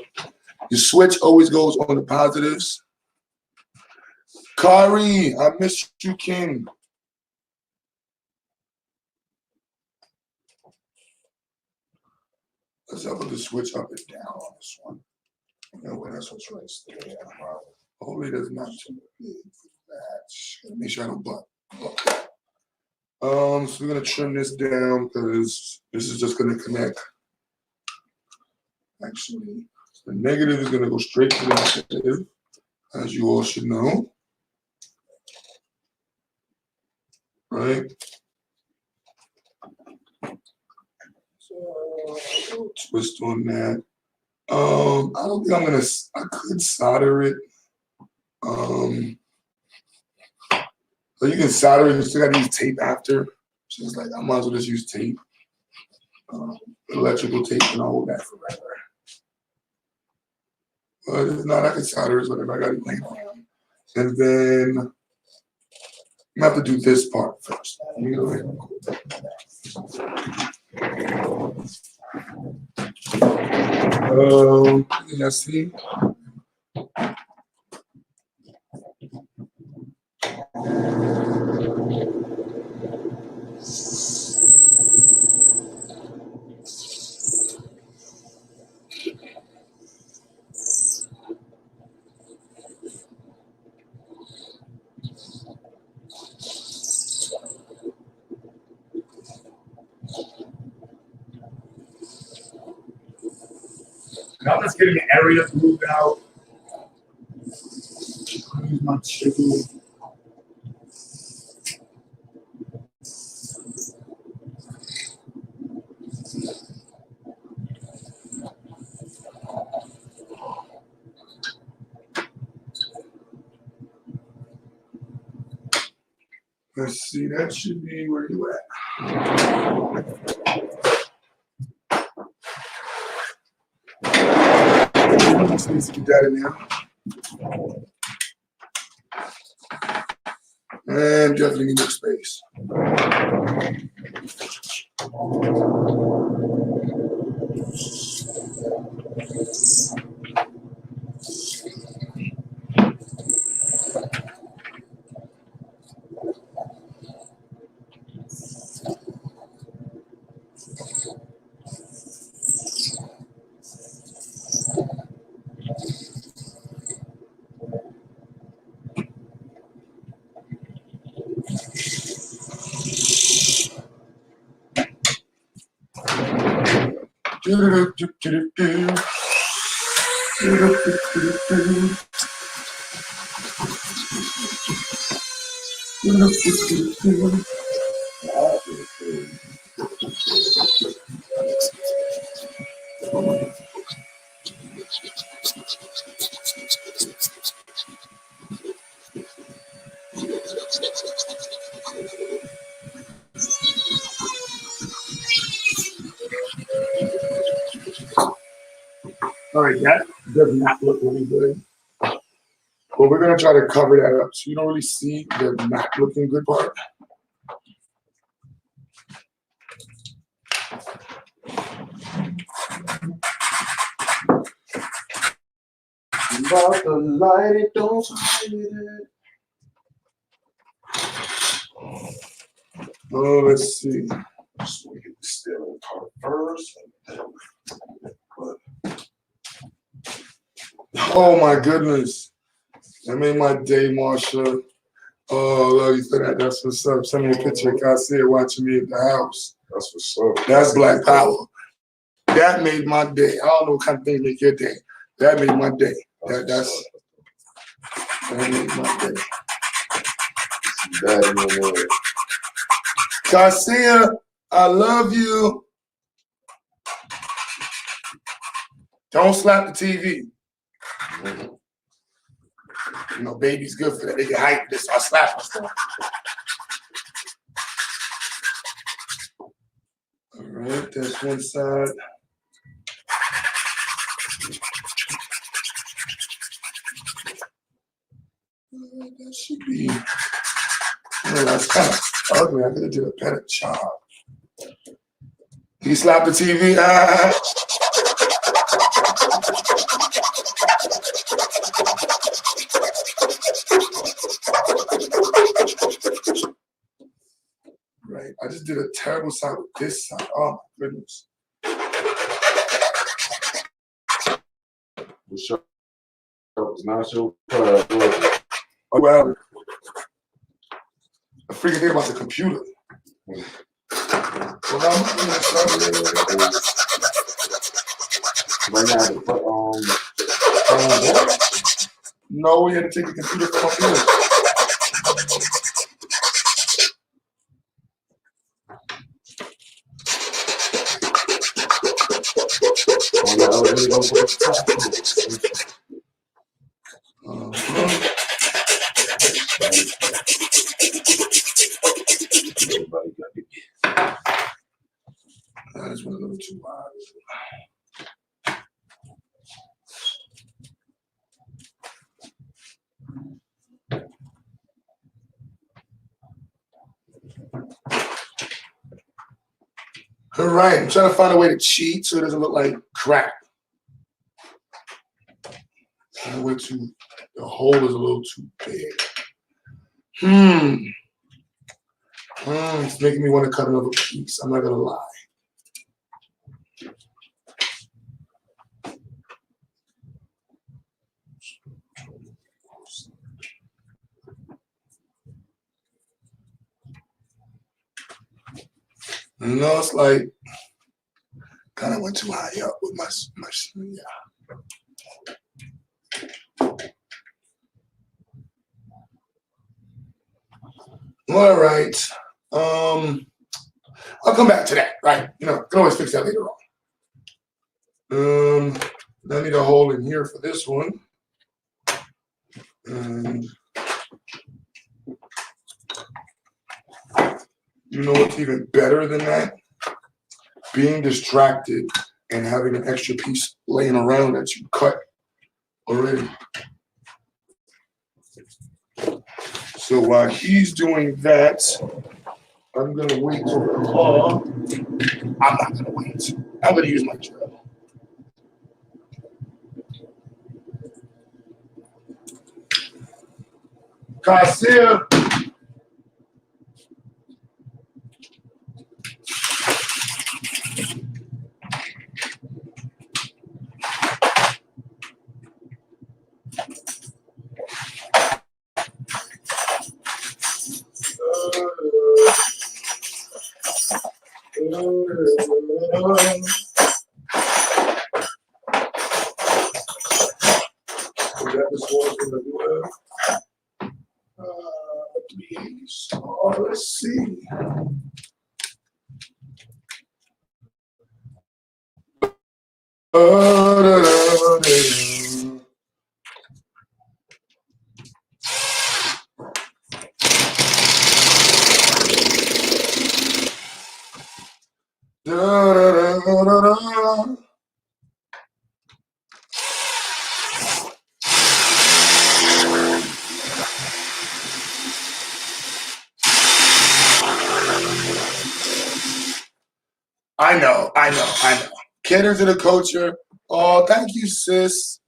Your switch always goes on the positives. Kari, I miss you, King. Let's have the switch up and down on this one. No way, that's what's right there. Hopefully, there's not too big for that. Make sure I don't butt. So we're gonna trim this down because this is just gonna connect. Actually, the negative is gonna go straight to the negative, as you all should know. Right? So twist on that. I don't think I could solder it. So you can solder it, you still gotta use tape after. So it's like I might as well just use tape. Electrical tape and all that forever. But if not, I can solder it, whatever. I got it laying around. And then I'm gonna have to do this part first. Let me go ahead and let's see. I'm just getting the areas moved out. Use my chisel. Let's see, that should be where you at. Let's get that in there. And definitely need more space. All right, that does not look really good. But we're gonna try to cover that up so you don't really see the not looking good part. About the light, it don't hide it. Oh, let's see. Just want to get the steering part first. Oh my goodness. That made my day, Marsha. Oh, love you for that. That's what's up. Send me a picture. I see it watching me at the house. That's what's up. That's Black Power. That made my day. I don't know what kind of things make your day. That made my day. That made my day. Garcia, I love you. Don't slap the TV. You know, baby's good for that. They get hyped. This I slap myself. All right, that's one side. should be. That's kind of ugly. I could have did a better job. He slapped the TV. Right. I just did a terrible side with this side. Oh my goodness. The show was not your Oh, well, I freaking think about the computer. Well, right now, no, we had to take the computer from up here. That just went a little too wide. All right, I'm trying to find a way to cheat so it doesn't look like crap. The hole is a little too big. It's making me want to cut another piece. I'm not gonna lie. You know, it's like kind of went too high up with my yeah. All right. I'll come back to that, right? You know, can always fix that later on. I need a hole in here for this one. And you know what's even better than that? Being distracted and having an extra piece laying around that you cut already. So while he's doing that, I'm gonna wait till the claw. I'm not gonna wait. I'm gonna use my drill. Cassia. Let's see. I know. Cater to the culture. Oh, thank you, sis.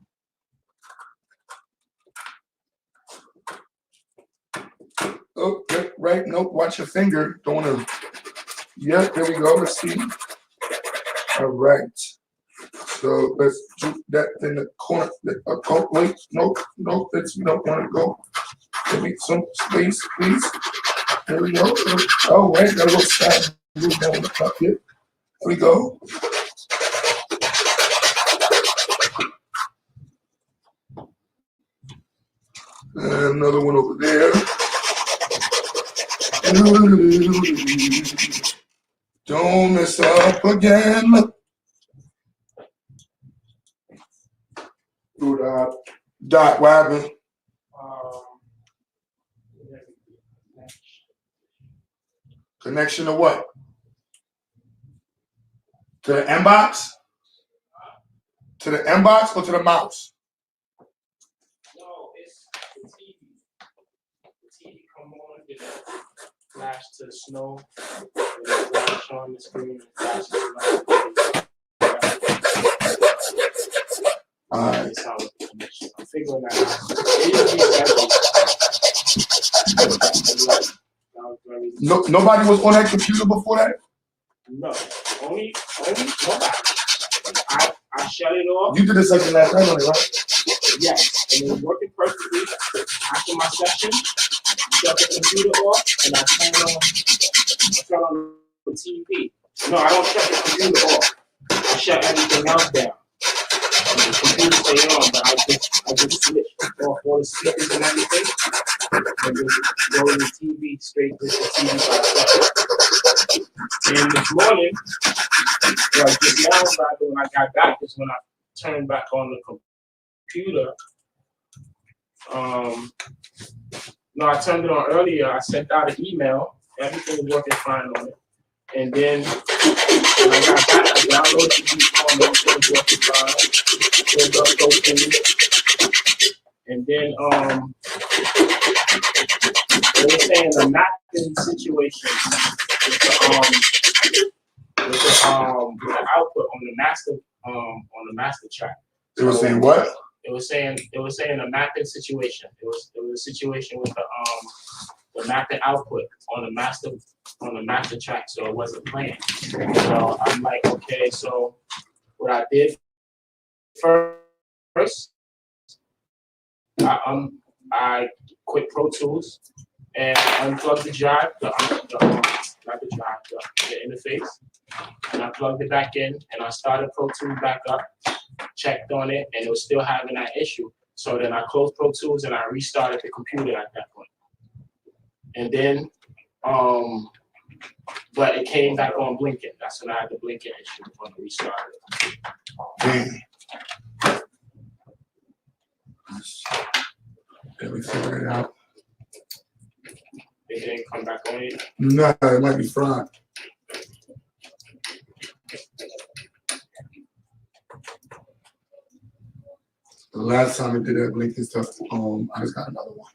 Oh, right. Nope. Watch your finger. Don't want to. Yep. There we go. Let's see. All right. So let's do that in the corner. Wait. Nope. We don't want to go. Give me some space, please. There we go. Oh, wait. Gotta go side. Move down the top here. There we go. And another one over there. Don't mess up again. Do that. Dot, what happened? Connection to what? To the inbox? To the inbox or to the mouse? No, it's the TV. it flashed to snow, and it flashed on the screen, and flashed to snow. Alright. That's how it finished. I'm figuring that out. No, nobody was on that computer before that? No, only nobody. I shut it off. You did the session last night on it, right? Yes, and it was working perfectly. After my session, shut the computer off, and I turn on the TV. No, I don't shut the computer off. I shut everything else down. The computer stay on, but I just switched off all the speakers and everything, and just go to the TV straight to the TV by itself. And this morning, well, just now, rather, when I got back, is when I turned back on the computer. No, I turned it on earlier. I sent out an email. Everything was working fine on it. And then when I got back, I downloaded the phone. Everything was working fine. Pulled up Coaching. And then they were saying the mapping situation with the output on the master track. They were saying what? It was saying a mapping situation. It was a situation with the mapping output on the master track, so it wasn't playing. So I'm like, okay, so what I did first, I quit Pro Tools and unplugged the drive, the interface, and I plugged it back in, and I started Pro Tools back up, checked on it, and it was still having that issue. So then I closed Pro Tools and I restarted the computer at that point. And then, but it came back on blinking. That's when I had the blinking issue when I restarted. Let me figure it out. It didn't come back on it. No, it might be fried. The last time I did that blinking stuff, I just got another one.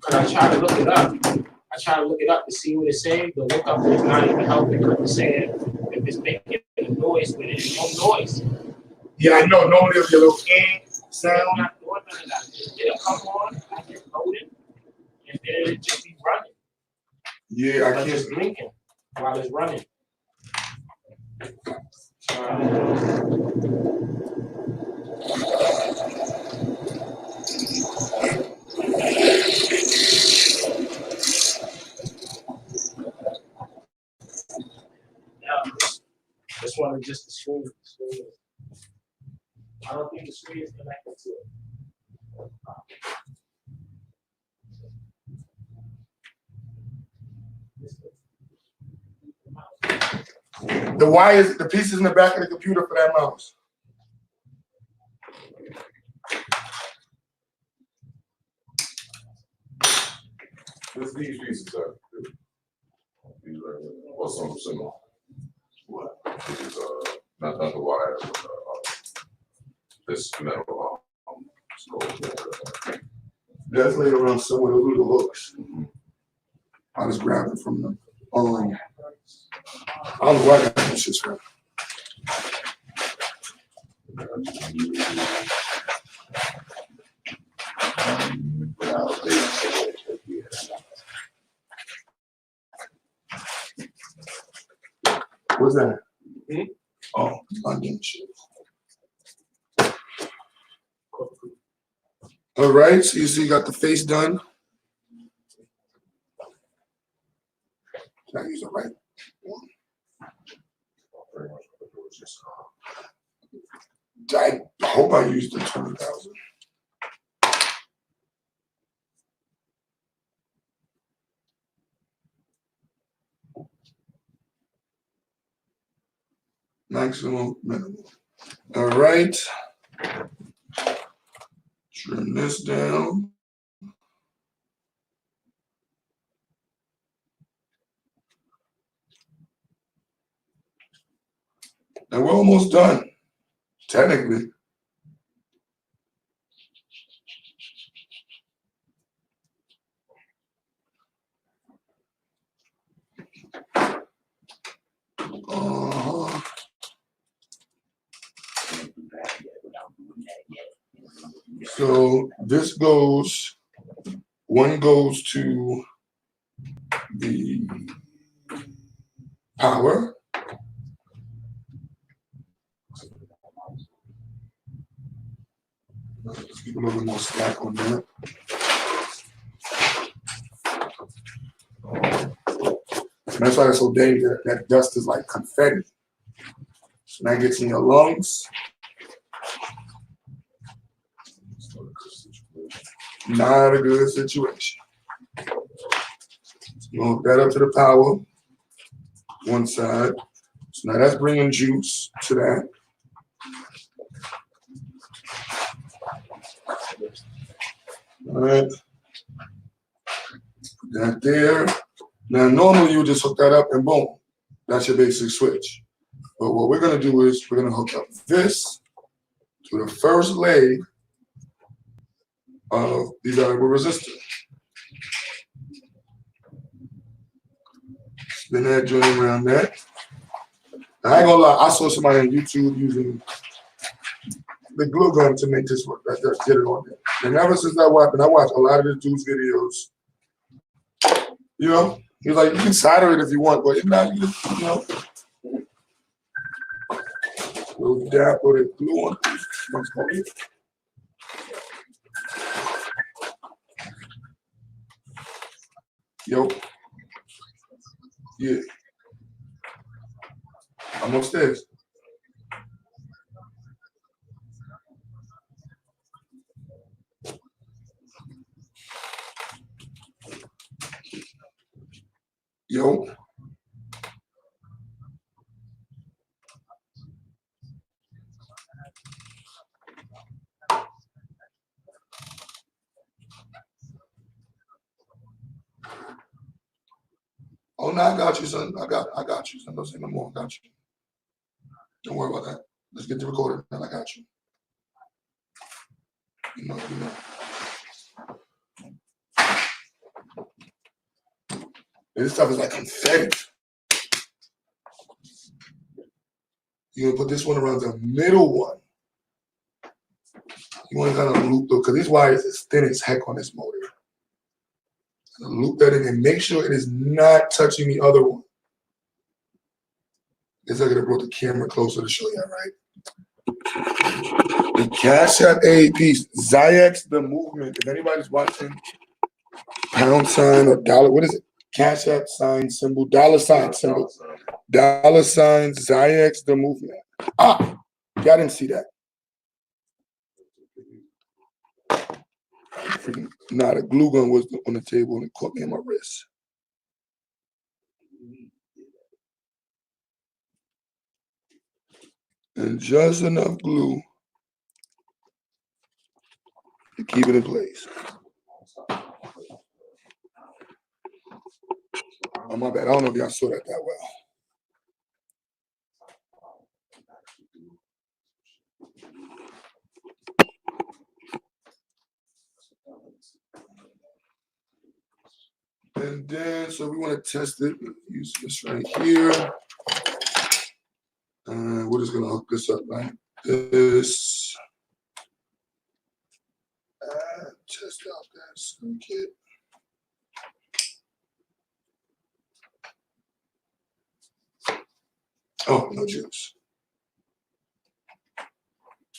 Cause I tried to look it up. I tried to look it up to see what it's saying. The lookup is not even helping because it's saying if it's making a noise when it's no noise. Yeah, I know. Normally it'll be a little sound. I'm not doing none of that. It'll come on, I just load it, and then it'll just be running. Yeah, I But can't. it's blinking while it's running. This one is just the screen. I don't think the screen is connected to it. The wires, the pieces in the back of the computer for that mouse. This these pieces are or something similar. What? These not the wire, but this metal That's laid around somewhere. Those are the hooks. I just grabbed it from them. I don't know why I got this shit from. What's that? Hmm? Oh, London shit. All right, so you see you got the face done. Can I use the right one? I hope I used the 20,000. Maximum, minimum. All right. Trim this down. And we're almost done, technically. So this goes, one goes to the power. Let's keep a little bit more slack on that. And that's why it's so dangerous. That dust is like confetti. So that gets in your lungs. Not a good situation. So you hook that up to the power, one side. So now that's bringing juice to that. All right. Put that there. Now, normally you would just hook that up and boom, that's your basic switch. But what we're gonna do is we're gonna hook up this to the first leg of the variable resistor. Spin that joint around that. Now, I ain't gonna lie, I saw somebody on YouTube using the glue gun to make this work. Get it on there. And ever since that happened, I watched a lot of this dude's videos. You know, he's like, you can solder it if you want, but if not, you just, you know. Little dab or the glue on. Yo. Yeah. I'm upstairs. Yo. Oh no, I got you, son. I got you, son. Don't say no more. I got you. Don't worry about that. Let's get the recording, and I got you. You know. This stuff is like confetti. You're gonna put this one around the middle one. You want to kind of loop though, because these wires is thin as heck on this motor. Loop that in and make sure it is not touching the other one. Guess I could have brought the camera closer to show you, right? The Cash App A piece, Zyx, the movement. If anybody's watching, pound sign or dollar, what is it? Cash App sign symbol, dollar sign symbol, dollar sign, Zyx, the movement. Ah, y'all didn't see that. Nah, the glue gun was on the table and it caught me in my wrist. And just enough glue to keep it in place. Oh, my bad. I don't know if y'all saw that well. And then, so we want to test it. Use this right here. We're just going to hook this up like this. Test out that circuit. Oh, no juice.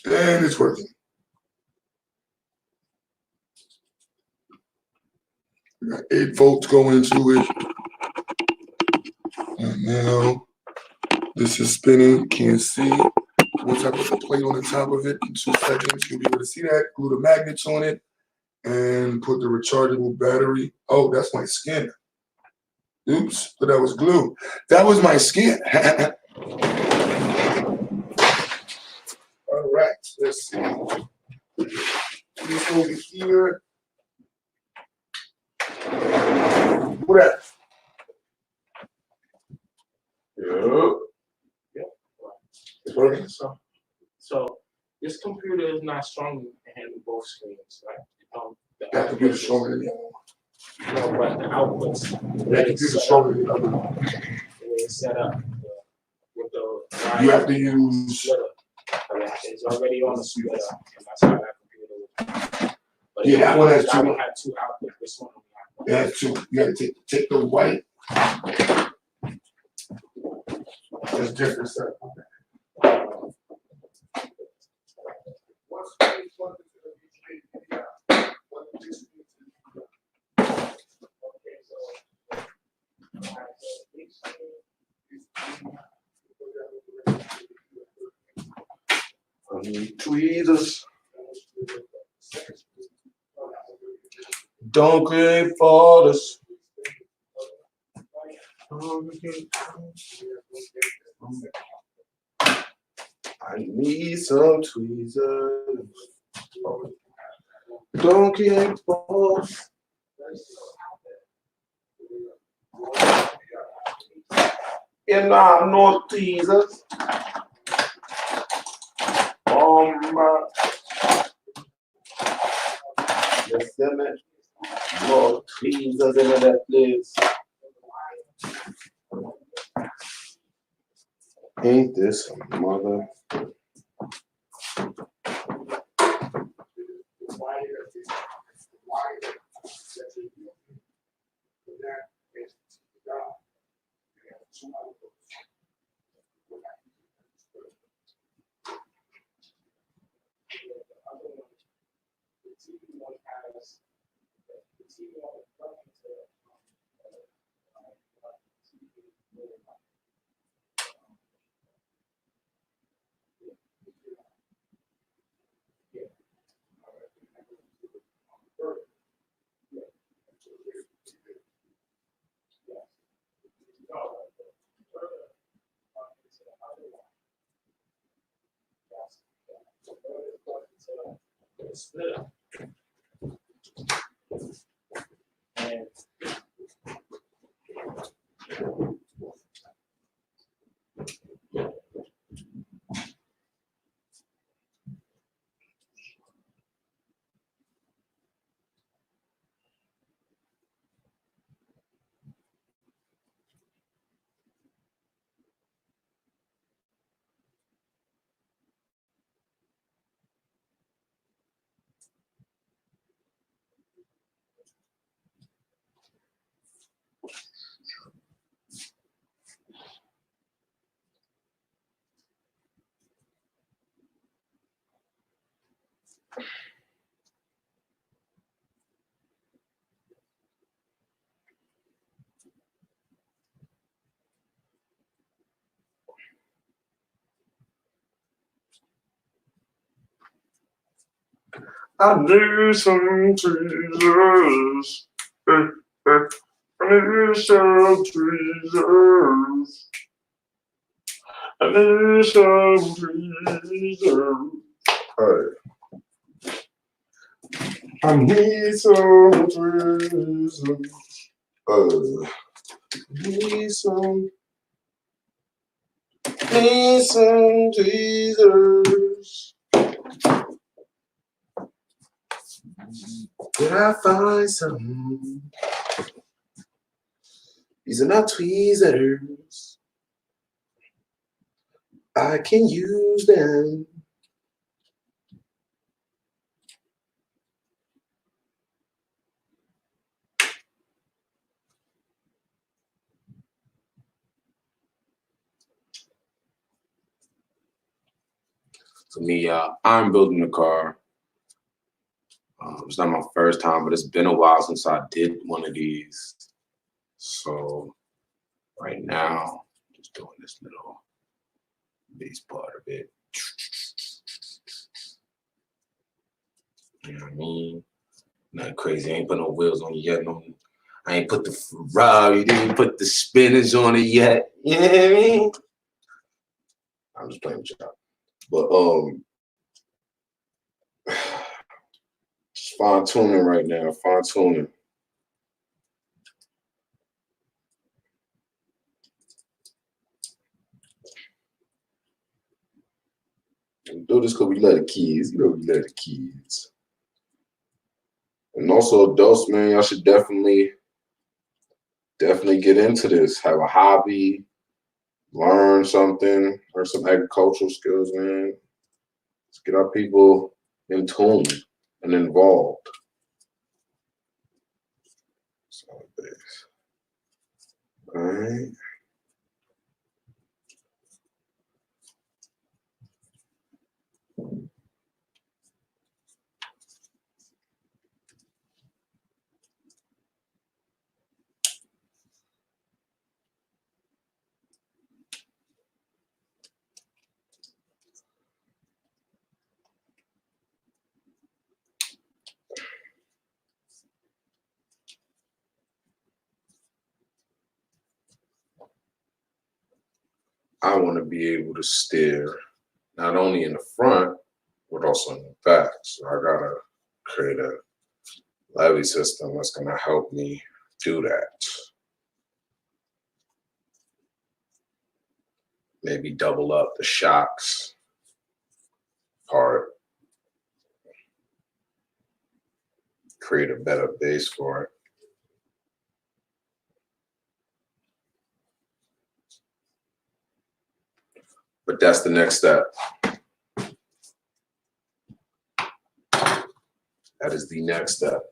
And it's working. We got 8 volts going into it. And now this is spinning. You can't see. Once I put the plate on the top of it in 2 seconds, you'll be able to see that. Glue the magnets on it and put the rechargeable battery. Oh, that's my skin. Oops, but that was glue. That was my skin. All right, let's see. This over here. What that? Yep. It's working. So this computer is not strong enough to handle both screens, right? That computer's stronger than the other one. No, but the outputs. That computer's stronger than the other one. The way it's set up with the You have to use. splitter. It's already on the splitter, and that's how that computer works. Yeah, that one has That two. one had two outputs. This one only had one. It has two. You gotta take the white. That's different stuff. I need tweezers. Don't create borders. I need some tweezers. Don't create borders. Yeah, nah, no tweezers. Yes, damn it. No tweezers in that place. Ain't this a mother? Split up. And I need some tweezers. I need some tweezers. I need some tweezers. Hey. I need some tweezers. Need some tweezers. Did I find some? These are not tweezers. I can use them. For me, I'm building a car. It's not my first time, but it's been a while since I did one of these. So right now, just doing this little base part of it. You know what I mean? Nothing crazy. I ain't put no wheels on it yet. No, I ain't put the rub. You didn't put the spinners on it yet. You know what I mean? I'm just playing with y'all. But just fine tuning right now. Fine tuning. We do this because we love the kids. You know, we love the kids. And also adults, man, y'all should definitely get into this. Have a hobby, learn something, learn some agricultural skills, man. Let's get our people in tune and involved. base. All right. I want to be able to steer not only in the front, but also in the back. So I gotta create a levee system that's gonna help me do that. Maybe double up the shocks part, create a better base for it. But that's the next step. That is the next step.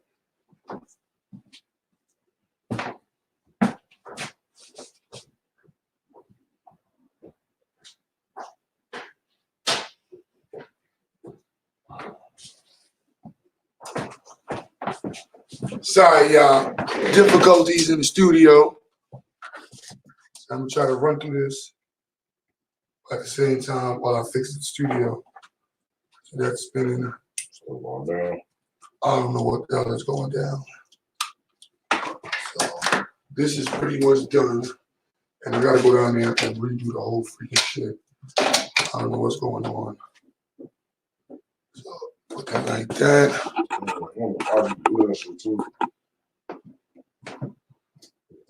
Sorry, y'all. Difficulties in the studio. I'm gonna try to run through this at the same time while I fix the studio. So that's spinning. Still going down. I don't know what the hell is going down. So this is pretty much done. And I gotta go down there and redo the whole freaking shit. I don't know what's going on. So put that like that.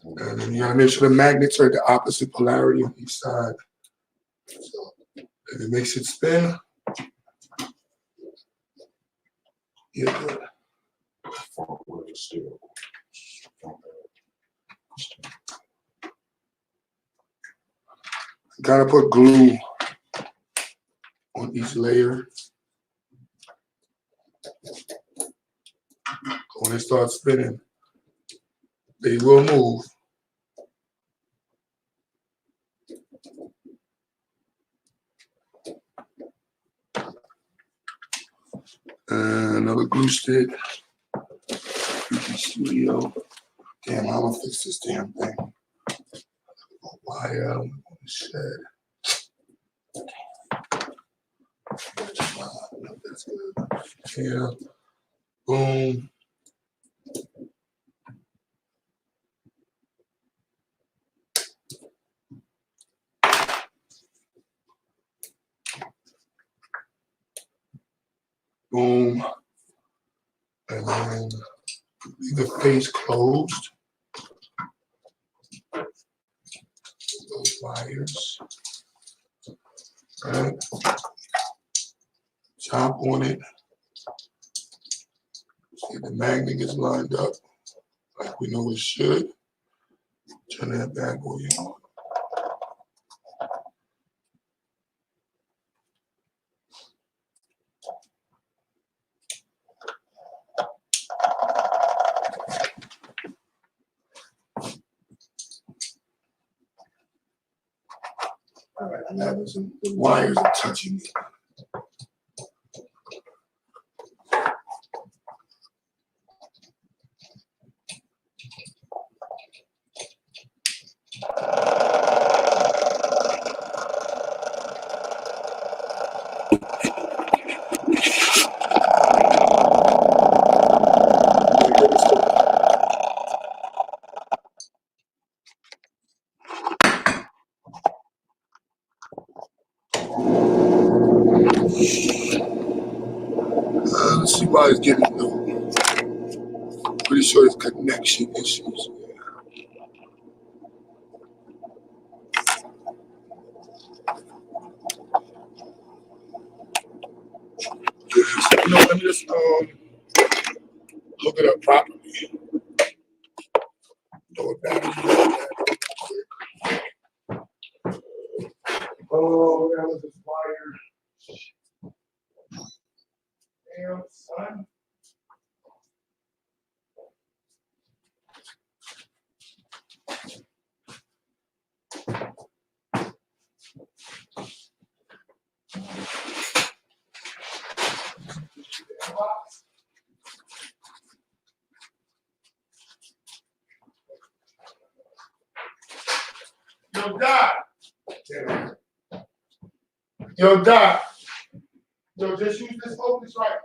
And then you gotta make sure the magnets are the opposite polarity on each side. So if it makes it spin, you're good. Gotta put glue on each layer. When it starts spinning, they will move. And another glue stick. Studio. Damn, how am I gonna fix this damn thing? Wire on the shed. That's good. Yeah. Boom. Boom. And then leave the face closed. Those wires. Right. Chop on it. See the magnet is lined up like we know it should. Turn that bad boy on. All right, I'm having some, the wires are touching me. Let's see why it's getting low. Pretty sure it's connection issues. No, let me just hook it up properly. Throw it back. Oh, that was this wire. Damn, son. Yo, Doc. Yo, Doc. Yo, just use this focus right.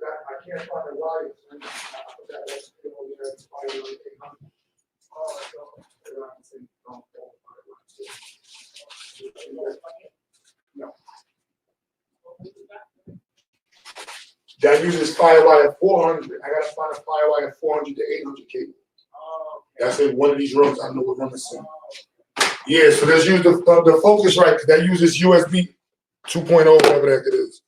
I can't find the wires. Man. I forgot that's still over there. It's probably like 800. Oh, no. That uses Firewire 400. I gotta find a Firewire 400 to 800 cable. That's in one of these rooms. I know what room it's in. Yeah, so let's use the focus right, because that uses USB 2.0, whatever the heck it is.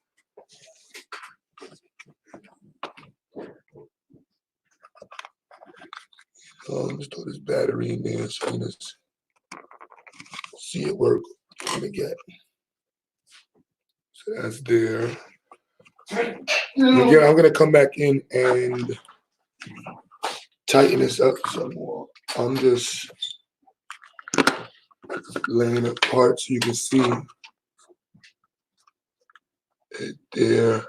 Let's throw this battery in there so we can see it work. Again. So that's there. And again, I'm gonna come back in and tighten this up some more. I'm just laying it apart so you can see it there.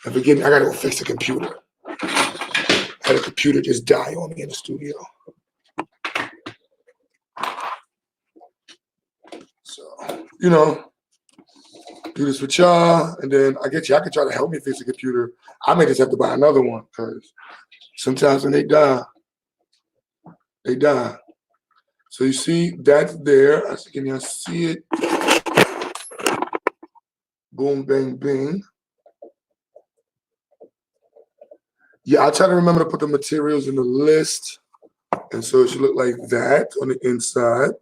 And forgetting, I gotta go fix the computer. I had a computer just die on me in the studio. So, you know, do this with y'all, and then I get y'all can try to help me fix the computer. I may just have to buy another one because sometimes when they die, they die. So you see that's there. Can you see it? Boom, bang, bing. Yeah, I try to remember to put the materials in the list. And so it should look like that on the inside.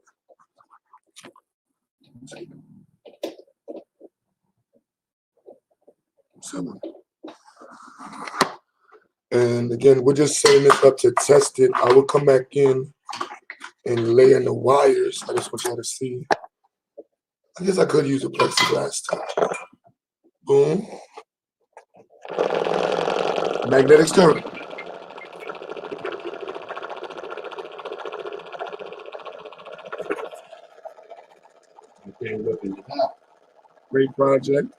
And again, we're just setting this up to test it. I will come back in and lay in the wires. I just want y'all to see. I guess I could use a plexiglass top. Boom. Magnetic stirrer. Okay, look at that. Great project.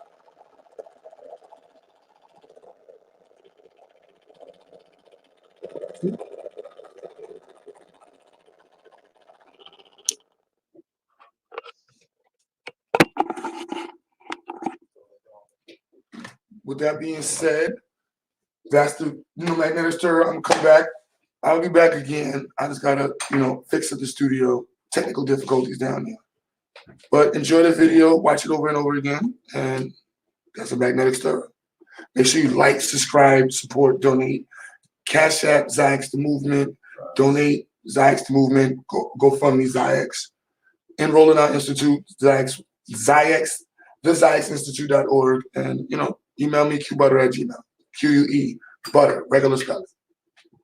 With that being said, that's the magnetic stirrer. I'm gonna come back. I'll be back again. I just gotta, fix up the studio. Technical difficulties down there. But enjoy the video, watch it over and over again, and that's a magnetic stirrer. Make sure you like, subscribe, support, donate. Cash App, Zyx the Movement. Donate, Zyx the Movement. Go fund me, Zyx. Enroll in our institute, Zyx, thezyxinstitute.org. And, email me, qbutter@gmail. QUE, butter, regular spelling.